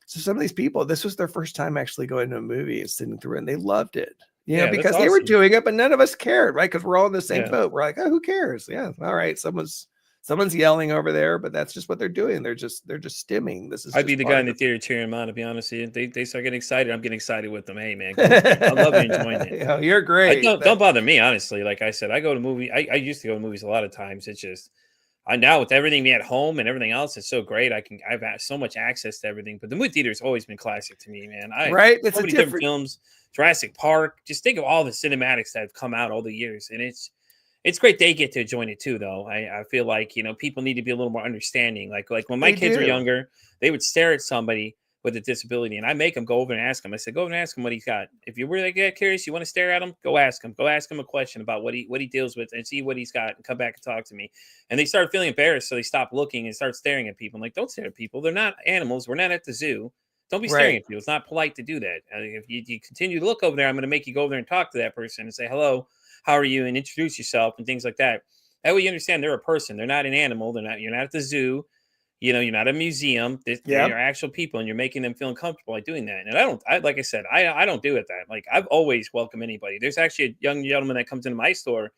So some of these people, this was their first time actually going to a movie and sitting through it, and they loved it, Yeah, that's because they were awesome. doing it, but none of us cared, right? Because we're all in the same Yeah. boat. We're like, oh, who cares? Yeah, all right, someone's yelling over there, but that's just what they're doing. They're just stimming. This is I'd be just the guy part in of the it. theater cheering them on, to be honest with you. They start getting excited. I'm getting excited with them. Hey man, go for it. I love you enjoying it. You're I great. don't bother me, honestly. Like I said, I go to movie. I used to go to movies a lot of times. It's just I now with everything me at home and everything else, it's so great. I've had so much access to everything. But the movie theater has always been classic to me, man. Right? It's So a many different different. films, Jurassic Park. Just think of all the cinematics that have come out all the years, and it's great they get to join it too, though. I feel like people need to be a little more understanding. Like when my They kids were do. younger, they would stare at somebody with a disability, and I make them go over and ask him. I said, go over and ask him what he's got. If you really get curious, you want to stare at him, go ask him. Go ask him a question about what he deals with, and see what he's got, and come back and talk to me. And they started feeling embarrassed, so they stopped looking and start staring at people. I'm like, don't stare at people. They're not animals. We're not at the zoo. Don't be staring Right. at people. It's not polite to do that. If you continue to look over there, I'm going to make you go over there and talk to that person and say hello, how are you, and introduce yourself and things like that. That way you understand they're a person. They're not an animal. You're not at the zoo. You're not a museum. Yeah. They're actual people, and you're making them feel uncomfortable by doing that. And like I said, I don't do it that. Like I've always welcomed anybody. There's actually a young gentleman that comes into my store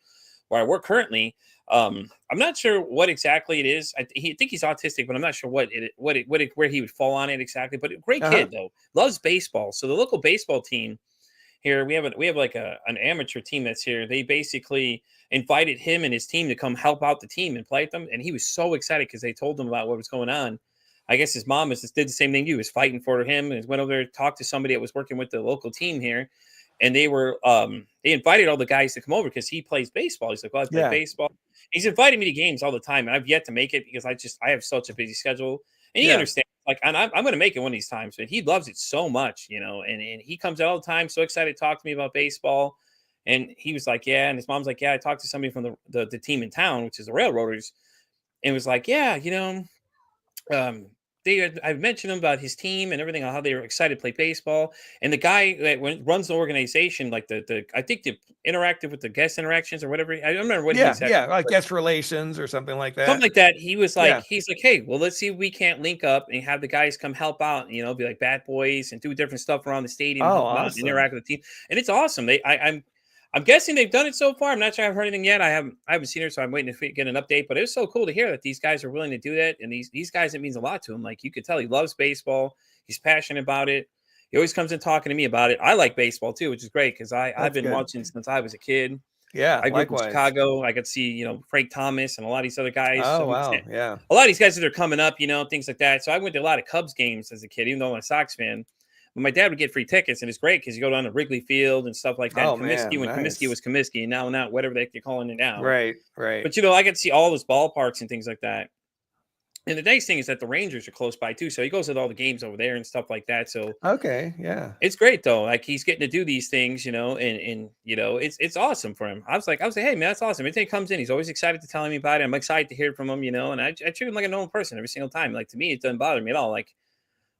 where I work currently. I'm not sure what exactly it is. I think he's autistic, but I'm not sure where he would fall on it exactly. But a great Uh-huh. kid though, loves baseball. So the local baseball team here, we have like an amateur team that's here. They basically invited him and his team to come help out the team and play with them, and he was so excited because they told him about what was going on. I guess his mom did the same thing. He was fighting for him and went over there to talk to somebody that was working with the local team here, and they invited all the guys to come over because he plays baseball. He's like, well, I play Yeah. baseball. He's invited me to games all the time, and I've yet to make it because I have such a busy schedule. And he understands, like, and I'm going to make it one of these times, but he loves it so much, and he comes out all the time, so excited to talk to me about baseball. And he was like, yeah. And his mom's like, yeah, I talked to somebody from the team in town, which is the Railroaders, and was like, yeah, I mentioned him about his team and everything, how they were excited to play baseball. And the guy that runs the organization, like I think the interactive with the guest interactions or whatever. I don't remember what he exactly. Yeah, like guest relations or something like that. Something like that. He was like, Yeah. he's like, hey, well, let's see if we can't link up and have the guys come help out, be like bad boys and do different stuff around the stadium, Oh, help them out and awesome. interact with the team. And it's awesome. I'm guessing they've done it so far. I'm not sure I've heard anything yet. I haven't seen her, so I'm waiting to get an update. But it's so cool to hear that these guys are willing to do that. And these guys, it means a lot to him. Like, you could tell he loves baseball. He's passionate about it. He always comes in talking to me about it. I like baseball too, which is great because I've been watching since I was a kid. Yeah, I grew up in likewise. Chicago. I could see, Frank Thomas and a lot of these other guys. Oh, wow. Yeah. A lot of these guys that are coming up, things like that. So I went to a lot of Cubs games as a kid, even though I'm a Sox fan. But my dad would get free tickets, and it's great because you go down to Wrigley Field and stuff like that. Oh, Comiskey, man, when nice. Comiskey was Comiskey, and now not whatever they're calling it now. Right. But I get to see all those ballparks and things like that. And the nice thing is that the Rangers are close by too, so he goes to all the games over there and stuff like that. So okay, yeah, it's great though. Like, he's getting to do these things, and it's awesome for him. I was like, hey man, that's awesome. Anything comes in, he's always excited to tell me about it. I'm excited to hear from him, and I treat him like a normal person every single time. Like, to me, it doesn't bother me at all. Like,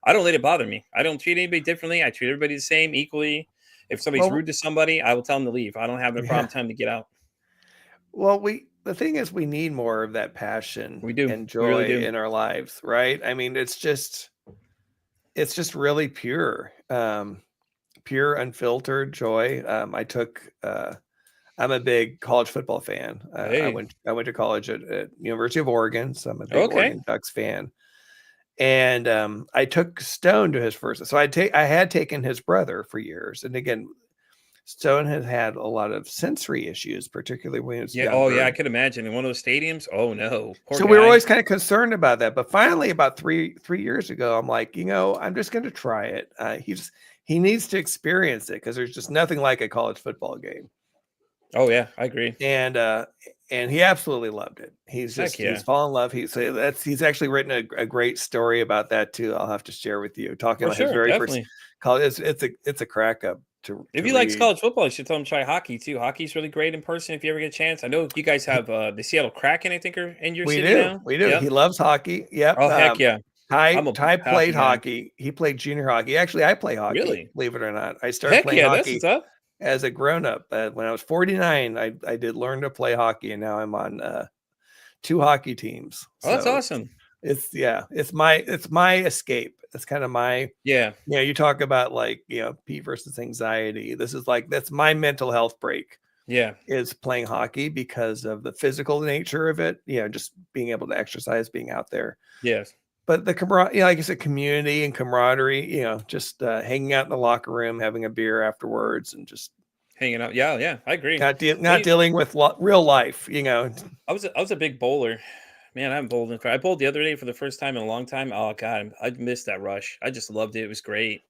I don't let it bother me. I don't treat anybody differently. I treat everybody the same, equally. If somebody's rude to somebody, I will tell them to leave. I don't have a problem telling them to get out. Well, the thing is, we need more of that passion and joy really in our lives, right? I mean, it's just really pure, pure, unfiltered joy. I'm a big college football fan. I went to college at University of Oregon, so I'm a big Oregon Ducks fan. And I took Stone to his first. So I had taken his brother for years. And again, Stone has had a lot of sensory issues, particularly when he was younger. Oh, yeah, I could imagine. In one of those stadiums? Oh, no. So we were always kind of concerned about that. But finally, about three years ago, I'm like, I'm just going to try it. He needs to experience it because there's just nothing like a college football game. Oh, yeah, I agree. And he absolutely loved it. He's fallen in love. He's actually written a great story about that too. I'll have to share with you. Talking about his very first college. It's a crack up if he likes college football, you should tell him to try hockey too. Hockey's really great in person if you ever get a chance. I know you guys have the Seattle Kraken, I think, are in your city now. We do. Yep. He loves hockey. Yep. Oh, heck yeah. Ty played hockey. He played junior hockey. Actually, I play hockey. Really? Believe it or not. I started playing hockey as a grown-up. When I was 49, I did learn to play hockey, and now I'm on 2 hockey teams. Oh, that's awesome. It's my escape. It's kind of my you talk about like Pete versus anxiety. That's my mental health break. Yeah, is playing hockey because of the physical nature of it. Just being able to exercise, being out there. Yes. But the camaraderie, like I said, community and camaraderie, just hanging out in the locker room, having a beer afterwards, and just hanging out. Yeah, I agree. Not dealing with real life, I was a big bowler. Man, I'm bowling. I bowled the other day for the first time in a long time. Oh God, I missed that rush. I just loved it. It was great.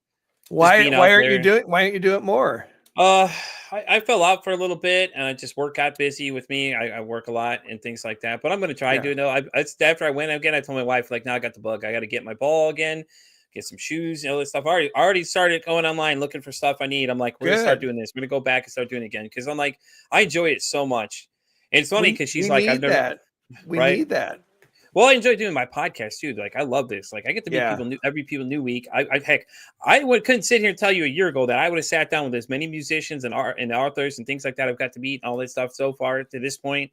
Why aren't you do it more? I fell out for a little bit, and I just work got busy with me. I work a lot and things like that. But I'm going to try to do it. It's after I went again. I told my wife, like, now I got the bug. I got to get my ball again, get some shoes, all this stuff. I already started going online looking for stuff I need. I'm like, we're gonna start doing this. We're gonna go back and start doing it again because I'm like, I enjoy it so much. And it's funny because she's like, I've never. We need that. Well, I enjoy doing my podcast too. Like, I love this. Like, I get to meet people new week. I couldn't sit here and tell you a year ago that I would have sat down with as many musicians and authors and things like that I've got to meet and all this stuff so far to this point.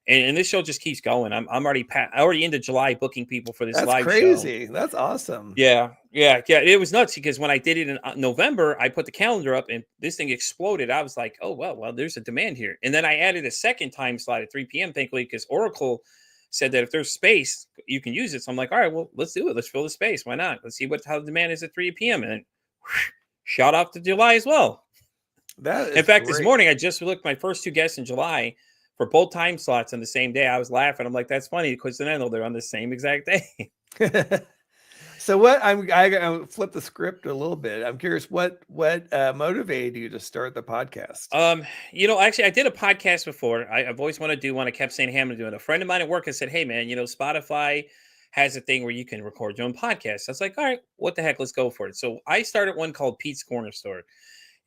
And this show just keeps going. I'm already into July booking people for this live show. That's crazy. That's awesome. Yeah. It was nuts because when I did it in November, I put the calendar up and this thing exploded. I was like, oh, well, there's a demand here. And then I added a second time slot at 3 p.m. thankfully, because Oracle said that if there's space, you can use it. So I'm like, all right, well, let's do it. Let's fill the space. Why not? Let's see how the demand is at 3 p.m. And shot off to July as well. In fact, this morning, I just looked my first 2 guests in July for both time slots on the same day. I was laughing. I'm like, that's funny because then I know they're on the same exact day. So what I flip the script a little bit. I'm curious what motivated you to start the podcast? Actually, I did a podcast before. I've always wanted to do one. I kept saying, hey, I'm going to do it. A friend of mine at work has said, hey, man, Spotify has a thing where you can record your own podcast. I was like, all right, what the heck? Let's go for it. So I started one called Pete's Corner Store.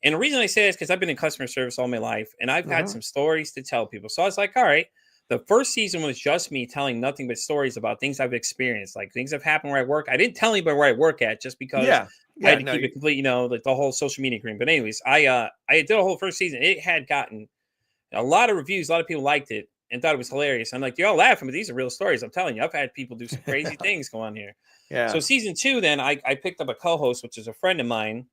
And the reason I say is because I've been in customer service all my life and I've got Uh-huh. some stories to tell people. So I was like, all right. The first season was just me telling nothing but stories about things I've experienced, like things have happened where I work. I didn't tell anybody where I work at just because Yeah. I Yeah. had to No. keep it complete, like the whole social media agreement. But anyways, I did a whole first season. It had gotten a lot of reviews. A lot of people liked it and thought it was hilarious. I'm like, you're all laughing, but these are real stories. I'm telling you, I've had people do some crazy things go on here. So Yeah. season two, then I picked up a co-host, which is a friend of mine,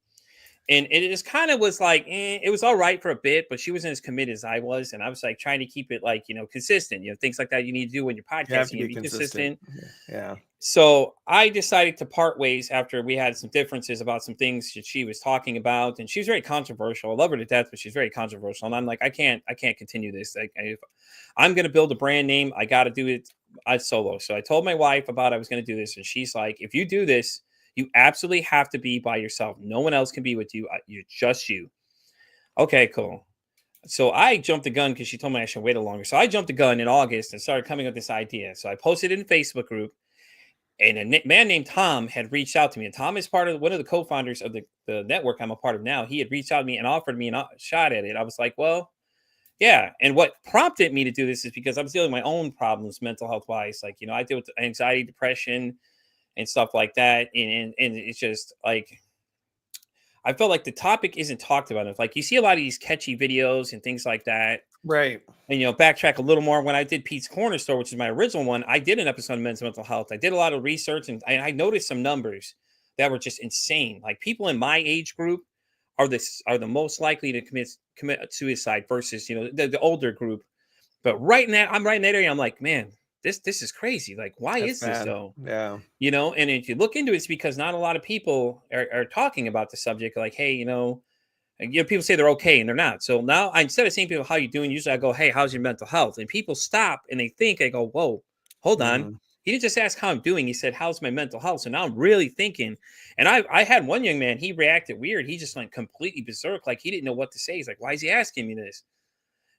and it just kind of was like, it was all right for a bit, but she wasn't as committed as I was. And I was like trying to keep it like, consistent, things like that you need to do when you're You have podcasting to and be be consistent. consistent. Yeah. So I decided to part ways after we had some differences about some things that she was talking about. And she was very controversial. I love her to death, but she's very controversial. And I'm like, I can't continue this. Like, if I'm going to build a brand name, I got to do it solo. So I told my wife about I was going to do this. And she's like, if you do this, you absolutely have to be by yourself. No one else can be with you. You're just you. Okay, cool. So I jumped the gun because she told me I should wait a longer. So I jumped the gun in August and started coming up with this idea. So I posted it in a Facebook group, and a man named Tom had reached out to me. And Tom is part of one of the co-founders of the network I'm a part of now. He had reached out to me and offered me a shot at it. I was like, well, yeah. And what prompted me to do this is because I was dealing with my own problems, mental health wise. Like, I deal with anxiety, depression, and stuff like that. And it's just like, I felt like the topic isn't talked about enough. Like, you see a lot of these catchy videos and things like that. Right. And backtrack a little more. When I did Pete's Corner Store, which is my original one, I did an episode on mental health. I did a lot of research, and I noticed some numbers that were just insane. Like, people in my age group are the most likely to commit suicide versus the older group. But I'm right in that area. I'm like, man, this is crazy. Like, why That's is this bad. though? Yeah. And if you look into it, it's because not a lot of people are talking about the subject. Like, hey, and, people say they're okay and they're not. So now, instead of saying people, how you doing? Usually I go, hey, how's your mental health? And people stop and they think, I go, whoa, hold on. Hmm. He didn't just ask how I'm doing. He said, how's my mental health? So now I'm really thinking. And I had one young man, he reacted weird. He just went completely berserk. Like, he didn't know what to say. He's like, why is he asking me this?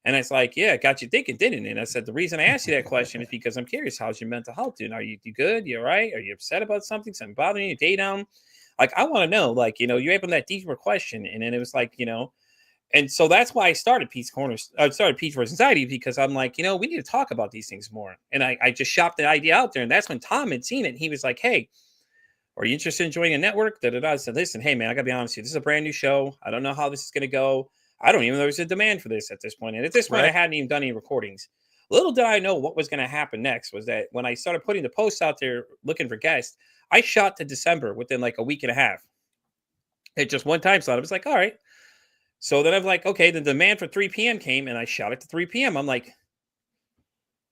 And it's like, yeah, it got you thinking, didn't it? And I said, the reason I asked you that question is because I'm curious, how's your mental health doing? Are you good? You all right? Are you upset about something? Something bothering you? Day down? Like, I want to know, like, you're able to that deeper question. And then it was like, and so that's why I started Pete's Corners. I started Pete's versus Anxiety because I'm like, we need to talk about these things more. And I just shopped the idea out there. And that's when Tom had seen it. And he was like, hey, are you interested in joining a network? I said, listen, hey, man, I got to be honest with you. This is a brand new show. I don't know how this is going to go. I don't even know there's a demand for this at this point. And at this point, I Right. hadn't even done any recordings. Little did I know what was going to happen next was that when I started putting the posts out there looking for guests, I shot to December within like a week and a half. At just one time slot. I was like, all right. So then I'm like, okay, the demand for 3 p.m. came and I shot it to 3 p.m. I'm like,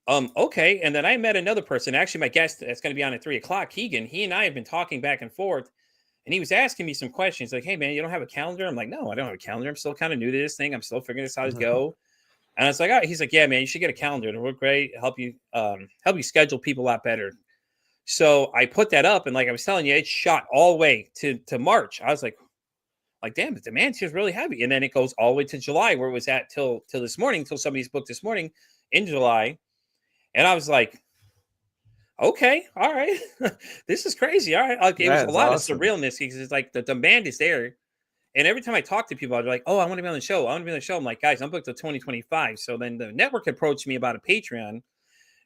okay. And then I met another person, actually my guest that's going to be on at 3 o'clock, Keegan. He and I have been talking back and forth. And he was asking me some questions like, hey, man, you don't have a calendar? I'm like, no, I don't have a calendar. I'm still kind of new to this thing. I'm still figuring this out as go. And I was like, all right. He's like, yeah, man, you should get a calendar. It'll work great. Help you schedule people a lot better. So I put that up. And like I was telling you, it shot all the way to March. I was like, damn, the demand seems really heavy. And then it goes all the way to July, where it was at till this morning, till somebody's booked this morning in July. And I was like, okay, all right. This is crazy. All right. Like, it was a That's lot of awesome. surrealness because it's like the demand is there. And every time I talk to people, I'd be like, oh, I want to be on the show. I want to be on the show. I'm like, guys, I'm booked till 2025. So then the network approached me about a Patreon.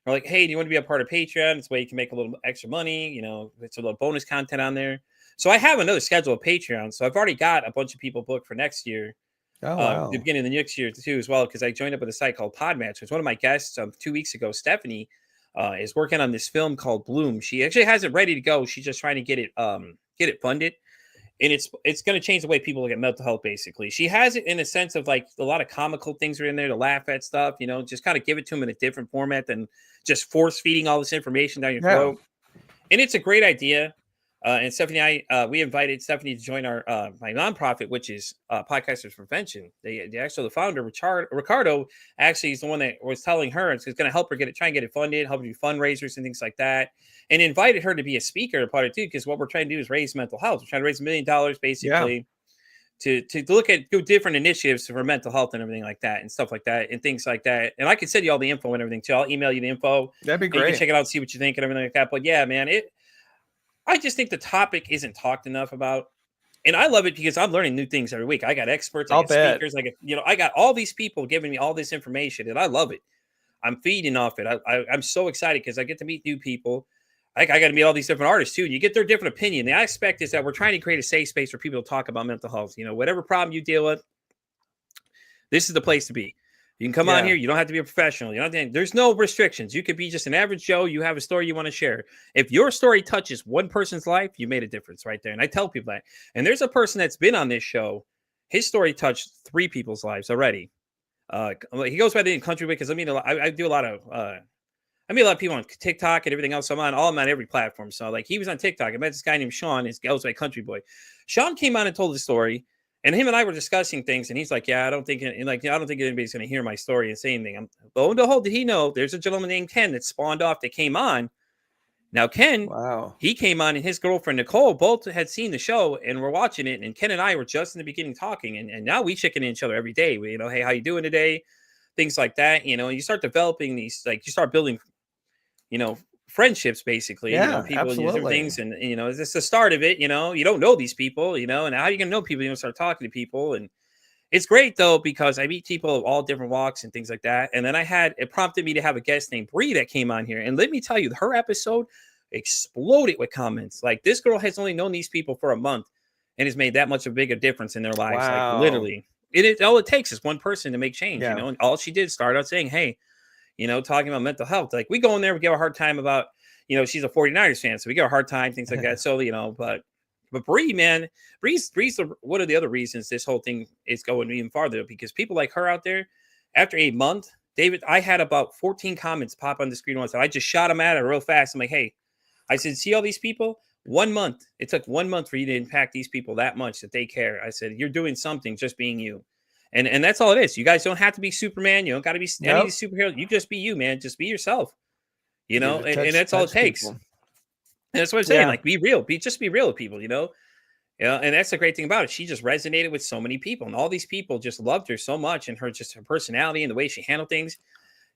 They're like, hey, do you want to be a part of Patreon? It's a way you can make a little extra money. It's a little bonus content on there. So I have another schedule of Patreon. So I've already got a bunch of people booked for next year. Oh, The wow. beginning of the next year too, as well, because I joined up with a site called Podmatch. It's one of my guests 2 weeks ago, Stephanie, is working on this film called Bloom. She actually has it ready to go. She's just trying to get it funded, and it's going to change the way people look at mental health. Basically, she has it in a sense of like a lot of comical things are in there to laugh at stuff. Just kind of give it to them in a different format than just force feeding all this information down your Yeah. throat. And it's a great idea. And Stephanie and I, we invited Stephanie to join our my nonprofit, which is Podcasters Prevention. They actually, the founder, Ricardo, actually is the one that was telling her it's going to help her try and get it funded, help her do fundraisers and things like that, and invited her to be a speaker to part of it too, because what we're trying to do is raise mental health. We're trying to raise $1 million basically to look at different initiatives for mental health and everything like that and stuff like that and things like that. And I can send you all the info and everything too. I'll email you the info. That'd be great. You can check it out and see what you think and everything like that. But yeah, man, I just think the topic isn't talked enough about. And I love it because I'm learning new things every week. I got experts, I got speakers, I got all these people giving me all this information, and I love it. I'm feeding off it. I'm so excited because I get to meet new people. I got to meet all these different artists too, and you get their different opinion. The aspect is that we're trying to create a safe space for people to talk about mental health. Whatever problem you deal with, this is the place to be. You can come on here. You don't have to be a professional. There's no restrictions. You could be just an average Joe. You have a story you want to share. If your story touches one person's life, you made a difference right there. And I tell people that. And there's a person that's been on this show. His story touched 3 people's lives already. He goes by the name Country because I do a lot of I meet a lot of people on TikTok and everything else. I'm on every platform. So like he was on TikTok. I met this guy named Sean. He goes by Country Boy. Sean came on and told the story. And him and I were discussing things, and he's like, "Yeah, I don't think anybody's going to hear my story and say anything." Lo and behold, did he know there's a gentleman named Ken that spawned off that came on. Now, Ken, he came on, and his girlfriend Nicole both had seen the show and were watching it. And Ken and I were just in the beginning talking, and now we chicken in each other every day. Hey, how you doing today? Things like that. And you start developing these, you start building, friendships basically. People absolutely. And different things, and it's the start of it. You don't know these people, and how are you gonna know people? Start talking to people, and it's great though because I meet people of all different walks and things like that. And then it prompted me to have a guest named Bree that came on here, and let me tell you, her episode exploded with comments. Like, this girl has only known these people for a month and has made that much of a bigger difference in their lives. Like, literally, all it takes is one person to make change. And all she did start out saying, "Hey." Talking about mental health. Like, we go in there, we give a hard time about, she's a 49ers fan, so we give a hard time, things like that. So, but Bree, man, Bree's one of the other reasons this whole thing is going even farther, because people like her out there, after a month, David, I had about 14 comments pop on the screen once, and I just shot them at her real fast. I'm like, "Hey," I said, "see all these people? 1 month. It took 1 month for you to impact these people that much that they care." I said, "You're doing something just being you." And that's all it is. You guys don't have to be Superman. You don't got to be any of these superheroes. You just be you, man. Just be yourself. And that's all it takes. And that's what I'm saying. Like, be real. Just be real with people, and that's the great thing about it. She just resonated with so many people, and all these people just loved her so much, and her personality and the way she handled things.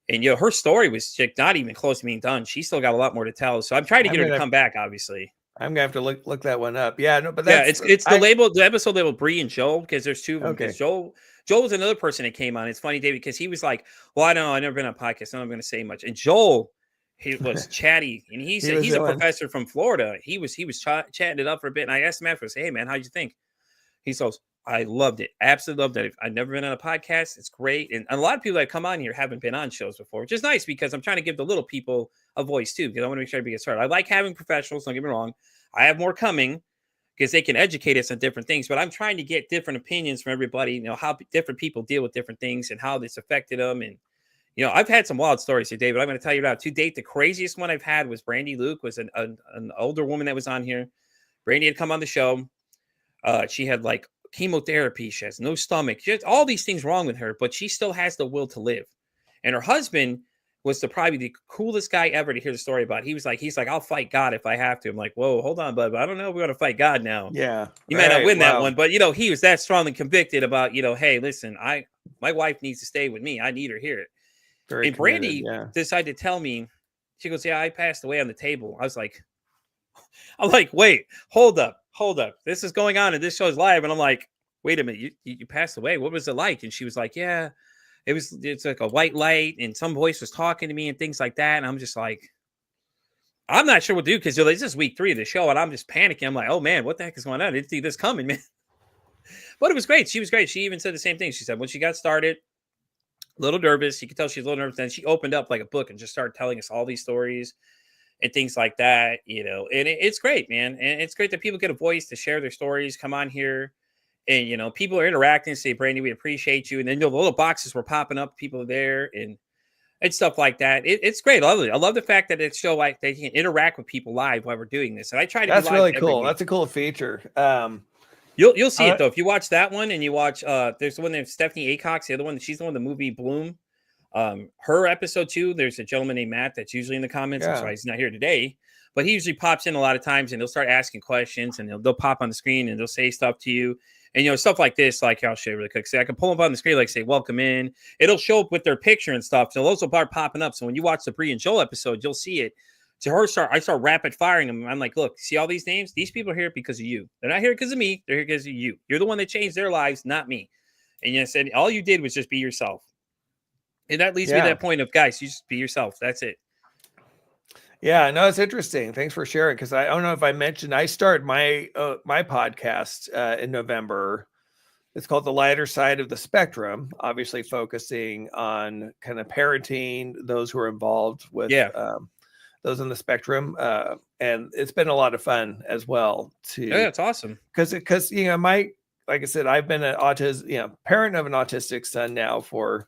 And her story was not even close to being done. She still got a lot more to tell. So I'm trying to get her to come back, obviously. I'm gonna have to look that one up. Yeah, no, but it's the episode labeled Bree and Joel, because there's 2 of them. Because Joel was another person that came on. It's funny, David, because he was like, "Well, I don't know. I've never been on a podcast. I'm not going to say much." And Joel, he was chatty, and he said he's a professor from Florida. He was chatting it up for a bit, and I asked him afterwards, "Hey, man, how'd you think?" He says, "I loved it. Absolutely loved it. I've never been on a podcast. It's great." And a lot of people that come on here haven't been on shows before, which is nice because I'm trying to give the little people a voice too, because I want to make sure everybody gets started. I like having professionals. Don't get me wrong. I have more coming, because they can educate us on different things. But I'm trying to get different opinions from everybody, how different people deal with different things and how this affected them. And, I've had some wild stories here, David. I'm going to tell you about. To date, the craziest one I've had was Brandy Luke, was an older woman that was on here. Brandy had come on the show. She had like chemotherapy. She has no stomach. She has all these things wrong with her, but she still has the will to live. And her husband was probably the coolest guy ever to hear the story about. He's like, "I'll fight God if I have to." I'm like, "Whoa, hold on, bud. I don't know if we're going to fight God now." Yeah. You might not win that one, but he was that strongly convicted about, "Hey, listen, my wife needs to stay with me. I need her here." And Brandy decided to tell me, she goes, "Yeah, I passed away on the table." I'm like, "Wait, hold up. This is going on and this show's live." And I'm like, "Wait a minute, you passed away. What was it like?" And she was like, "Yeah, it's like a white light and some voice was talking to me and things like that." And I'm just like, I'm not sure what to do, because this is week 3 of the show and I'm just panicking. I'm like, "Oh man, what the heck is going on? I didn't see this coming, man." But it was great. She was great. She even said the same thing. She said when she got started, a little nervous. You could tell she's a little nervous. Then she opened up like a book and just started telling us all these stories and things like that, and it's great, man. And it's great that people get a voice to share their stories, come on here. And, people are interacting, say, "Brandy, we appreciate you." And then the little boxes were popping up. People are there. And and stuff like that. It's great. I love it. I love the fact that it's show like they can interact with people live while we're doing this. And I try to. That's be live really every cool. week. That's a cool feature. You'll see it though if you watch that one and you watch. There's the one named Stephanie Acox. The other one, she's the one the movie Bloom. Her episode 2. There's a gentleman named Matt that's usually in the comments. That's why he's not here today. But he usually pops in a lot of times and they'll start asking questions and they'll pop on the screen and they'll say stuff to you. And, stuff like this, like I'll show you really quick. So I can pull up on the screen, like say, welcome in. It'll show up with their picture and stuff. So those will start popping up. So when you watch the Bree and Joel episode, you'll see it. I start rapid firing them. I'm like, look, see all these names? These people are here because of you. They're not here because of me. They're here because of you. You're the one that changed their lives, not me. And you said all you did was just be yourself. And that leads me to that point of, guys, you just be yourself. That's it. Yeah, no, it's interesting. Thanks for sharing. Because I don't know if I mentioned, I started my podcast in November. It's called The Lighter Side of the Spectrum, obviously focusing on kind of parenting those who are involved with those on the spectrum. And it's been a lot of fun as well. Yeah, it's awesome. Because like I said, I've been an parent of an autistic son now for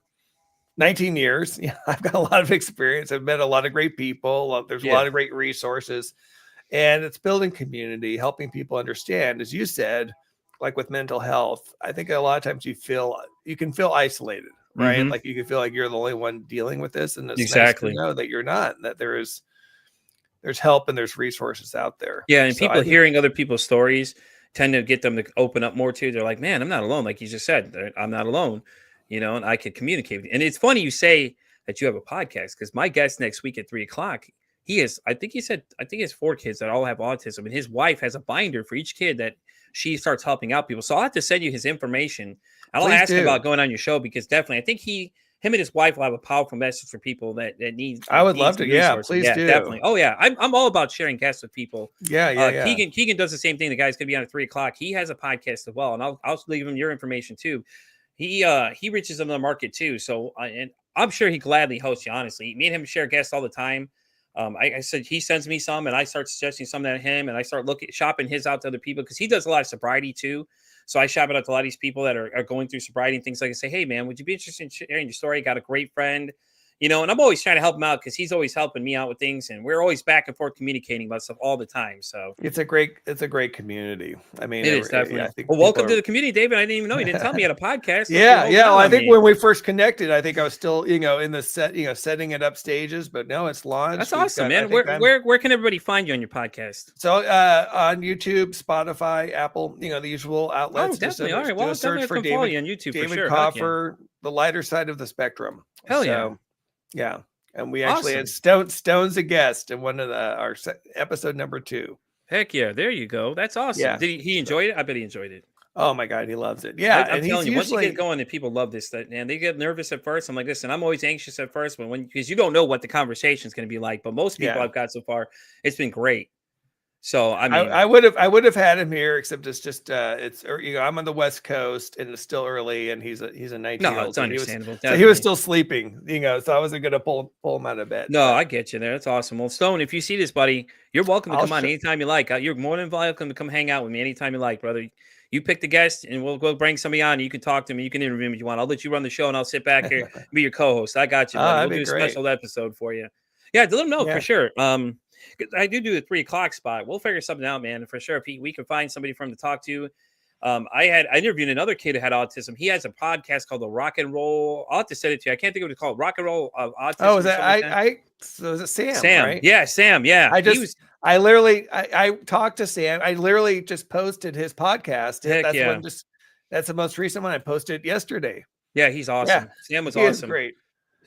19 years. Yeah, I've got a lot of experience. I've met a lot of great people. There's a lot of great resources, and it's building community, helping people understand, as you said, like with mental health. I think a lot of times you can feel isolated, right? Mm-hmm. Like you can feel like you're the only one dealing with this, and it's exactly nice to know that you're not, that there's help and there's resources out there. Yeah, and so people hearing other people's stories tend to get them to open up more too. They're like, man, I'm not alone. Like you just said, I'm not alone. And I could communicate with you. And it's funny you say that you have a podcast, because my guest next week at 3:00, he has 4 kids that all have autism, and his wife has a binder for each kid that she starts helping out people. So I'll have to send you his information. I'll ask him about going on your show, because definitely I think him and his wife will have a powerful message for people that need. I would love to. Yeah, please do. Definitely. Oh yeah. I'm all about sharing guests with people. Yeah. Keegan does the same thing. The guy's going to be on at 3:00. He has a podcast as well. And I'll leave him your information too. He reaches them in the market too. So, and I'm sure he gladly hosts you, honestly. Me and him share guests all the time. I said he sends me some and I start suggesting some to him, and I start shopping his out to other people, because he does a lot of sobriety too. So I shop it out to a lot of these people that are going through sobriety and things like that. I say, hey man, would you be interested in sharing your story? Got a great friend, and I'm always trying to help him out, because he's always helping me out with things, and we're always back and forth communicating about stuff all the time. So it's a great community. I mean, it is definitely. I think welcome to the community, David. I didn't even know you didn't tell me you had a podcast. Yeah. Well, I think when we first connected, I think I was still, in the setting it up stages, but no, it's launched. That's awesome, man. Where can everybody find you on your podcast? So on YouTube, Spotify, Apple, the usual outlets. Oh, definitely. All right. Well, I'll search for David, follow you on YouTube David for sure. Kaufer, The Lighter Side of the Spectrum. Hell yeah. Yeah. And we actually had Stone's a guest in one of our episode number 2. Heck yeah. There you go. That's awesome. Yeah. Did he enjoy it? I bet he enjoyed it. Oh my God, he loves it. Yeah. I'm telling you, once you get going and people love this, and they get nervous at first. I'm like, listen, I'm always anxious at first, but because you don't know what the conversation is going to be like. But most people I've got so far, it's been great. So I mean, I would have had him here, except it's just I'm on the West Coast and it's still early, and he's a 19-year-old. No, it's understandable. So he was still sleeping, so I wasn't gonna pull him out of bed. No, I get you there. That's awesome. Well, Stone, if you see this, buddy, you're welcome to come on anytime you like. You're more than welcome to come hang out with me anytime you like, brother. You pick the guest, and we'll bring somebody on. You can talk to me. You can interview me if you want. I'll let you run the show, and I'll sit back here and be your co-host. I got you, buddy. We'll do a special episode for you. Yeah, let them know for sure. I do the 3:00 spot. We'll figure something out, man, for sure. If we can find somebody for him to talk to. I interviewed another kid who had autism. He has a podcast called the Rock and Roll. I'll have to send it to you. I can't think of what it's called. Rock and Roll of Autism. Oh, is that so is it Sam? Sam, right? Yeah, Sam. Yeah, I talked to Sam. I literally just posted his podcast. That's the most recent one I posted yesterday. Yeah, he's awesome. Yeah, Sam was awesome. Great.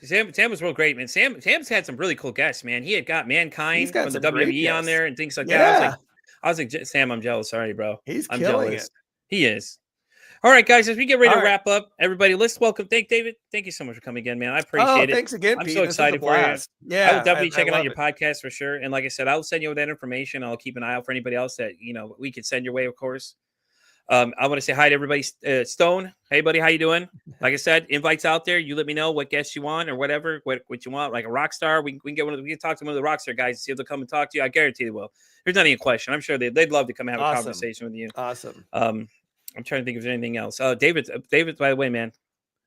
Sam was real great, man. Sam's had some really cool guests, man. He had got Mankind from the WWE on there and things like that. I was like, Sam, I'm jealous. Sorry, bro. I'm killing jealous. It. He is. All right, guys, as we get ready to wrap up, everybody, let's welcome. David. Thank you so much for coming again, man. I appreciate it. Thanks again, I'm Pete. so excited for you. Yeah, I will definitely check out your podcast for sure. And like I said, I'll send you that information. I'll keep an eye out for anybody else that we could send your way, of course. I want to say hi to everybody. Stone, hey buddy, how you doing? Like I said, invites out there. You let me know what guests you want or whatever, what you want, like a rock star. We can talk to one of the rock star guys and see if they'll come and talk to you. I guarantee they will. There's not even a question. I'm sure they'd love to come and have a conversation with you. Awesome. I'm trying to think if there's anything else. David, by the way, man,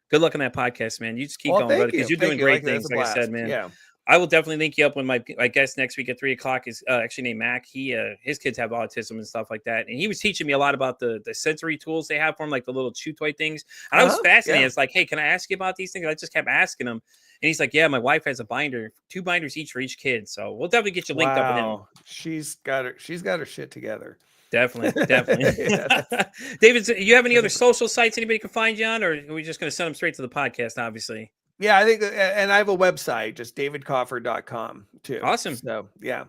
Good luck on that podcast, man. You just keep Well, going, brother, thank you. because you're Thank doing you. great That's things. a Like I said, blast. man. Yeah. I will definitely link you up when my guest next week at 3:00 is actually named Mac. He his kids have autism and stuff like that, and he was teaching me a lot about the sensory tools they have for him, like the little chew toy things. And I was fascinated. Yeah. It's like, hey, can I ask you about these things? I just kept asking him, and he's like, yeah, my wife has a binder, 2 binders each for each kid. So we'll definitely get you linked up with him. She's got her shit together. Definitely. Yeah, David, you have any other social sites anybody can find you on, or are we just going to send them straight to the podcast? Obviously. Yeah, I think, and I have a website, just davidkaufer.com too. Awesome. So yeah.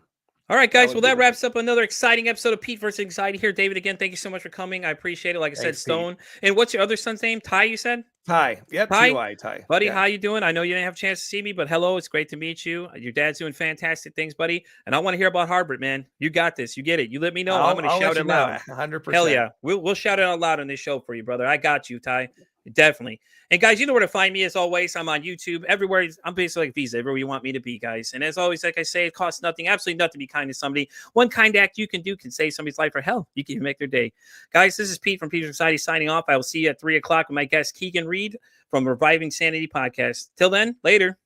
All right, guys. Well, that wraps up another exciting episode of Pete versus Anxiety here. David, again, thank you so much for coming. I appreciate it. Like I said, Stone. Pete. And what's your other son's name? Ty, you said? Ty. Yep. Ty. Ty. Buddy, yeah. How you doing? I know you didn't have a chance to see me, but hello. It's great to meet you. Your dad's doing fantastic things, buddy. And I want to hear about Harvard, man. You got this. You get it. You let me know. I'm going to shout it loud. 100%. Hell yeah. We'll shout it out loud on this show for you, brother. I got you, Ty. Definitely. And guys, you know where to find me as always. I'm on YouTube everywhere. I'm basically like Visa, everywhere you want me to be, guys. And as always, like I say, it costs nothing, absolutely nothing to be kind to somebody. One kind act you can do can save somebody's life, or hell, you can even make their day. Guys, this is Pete from Pete Society signing off. I will see you at 3:00 with my guest Keegan Reed from Reviving Sanity Podcast. Till then, later.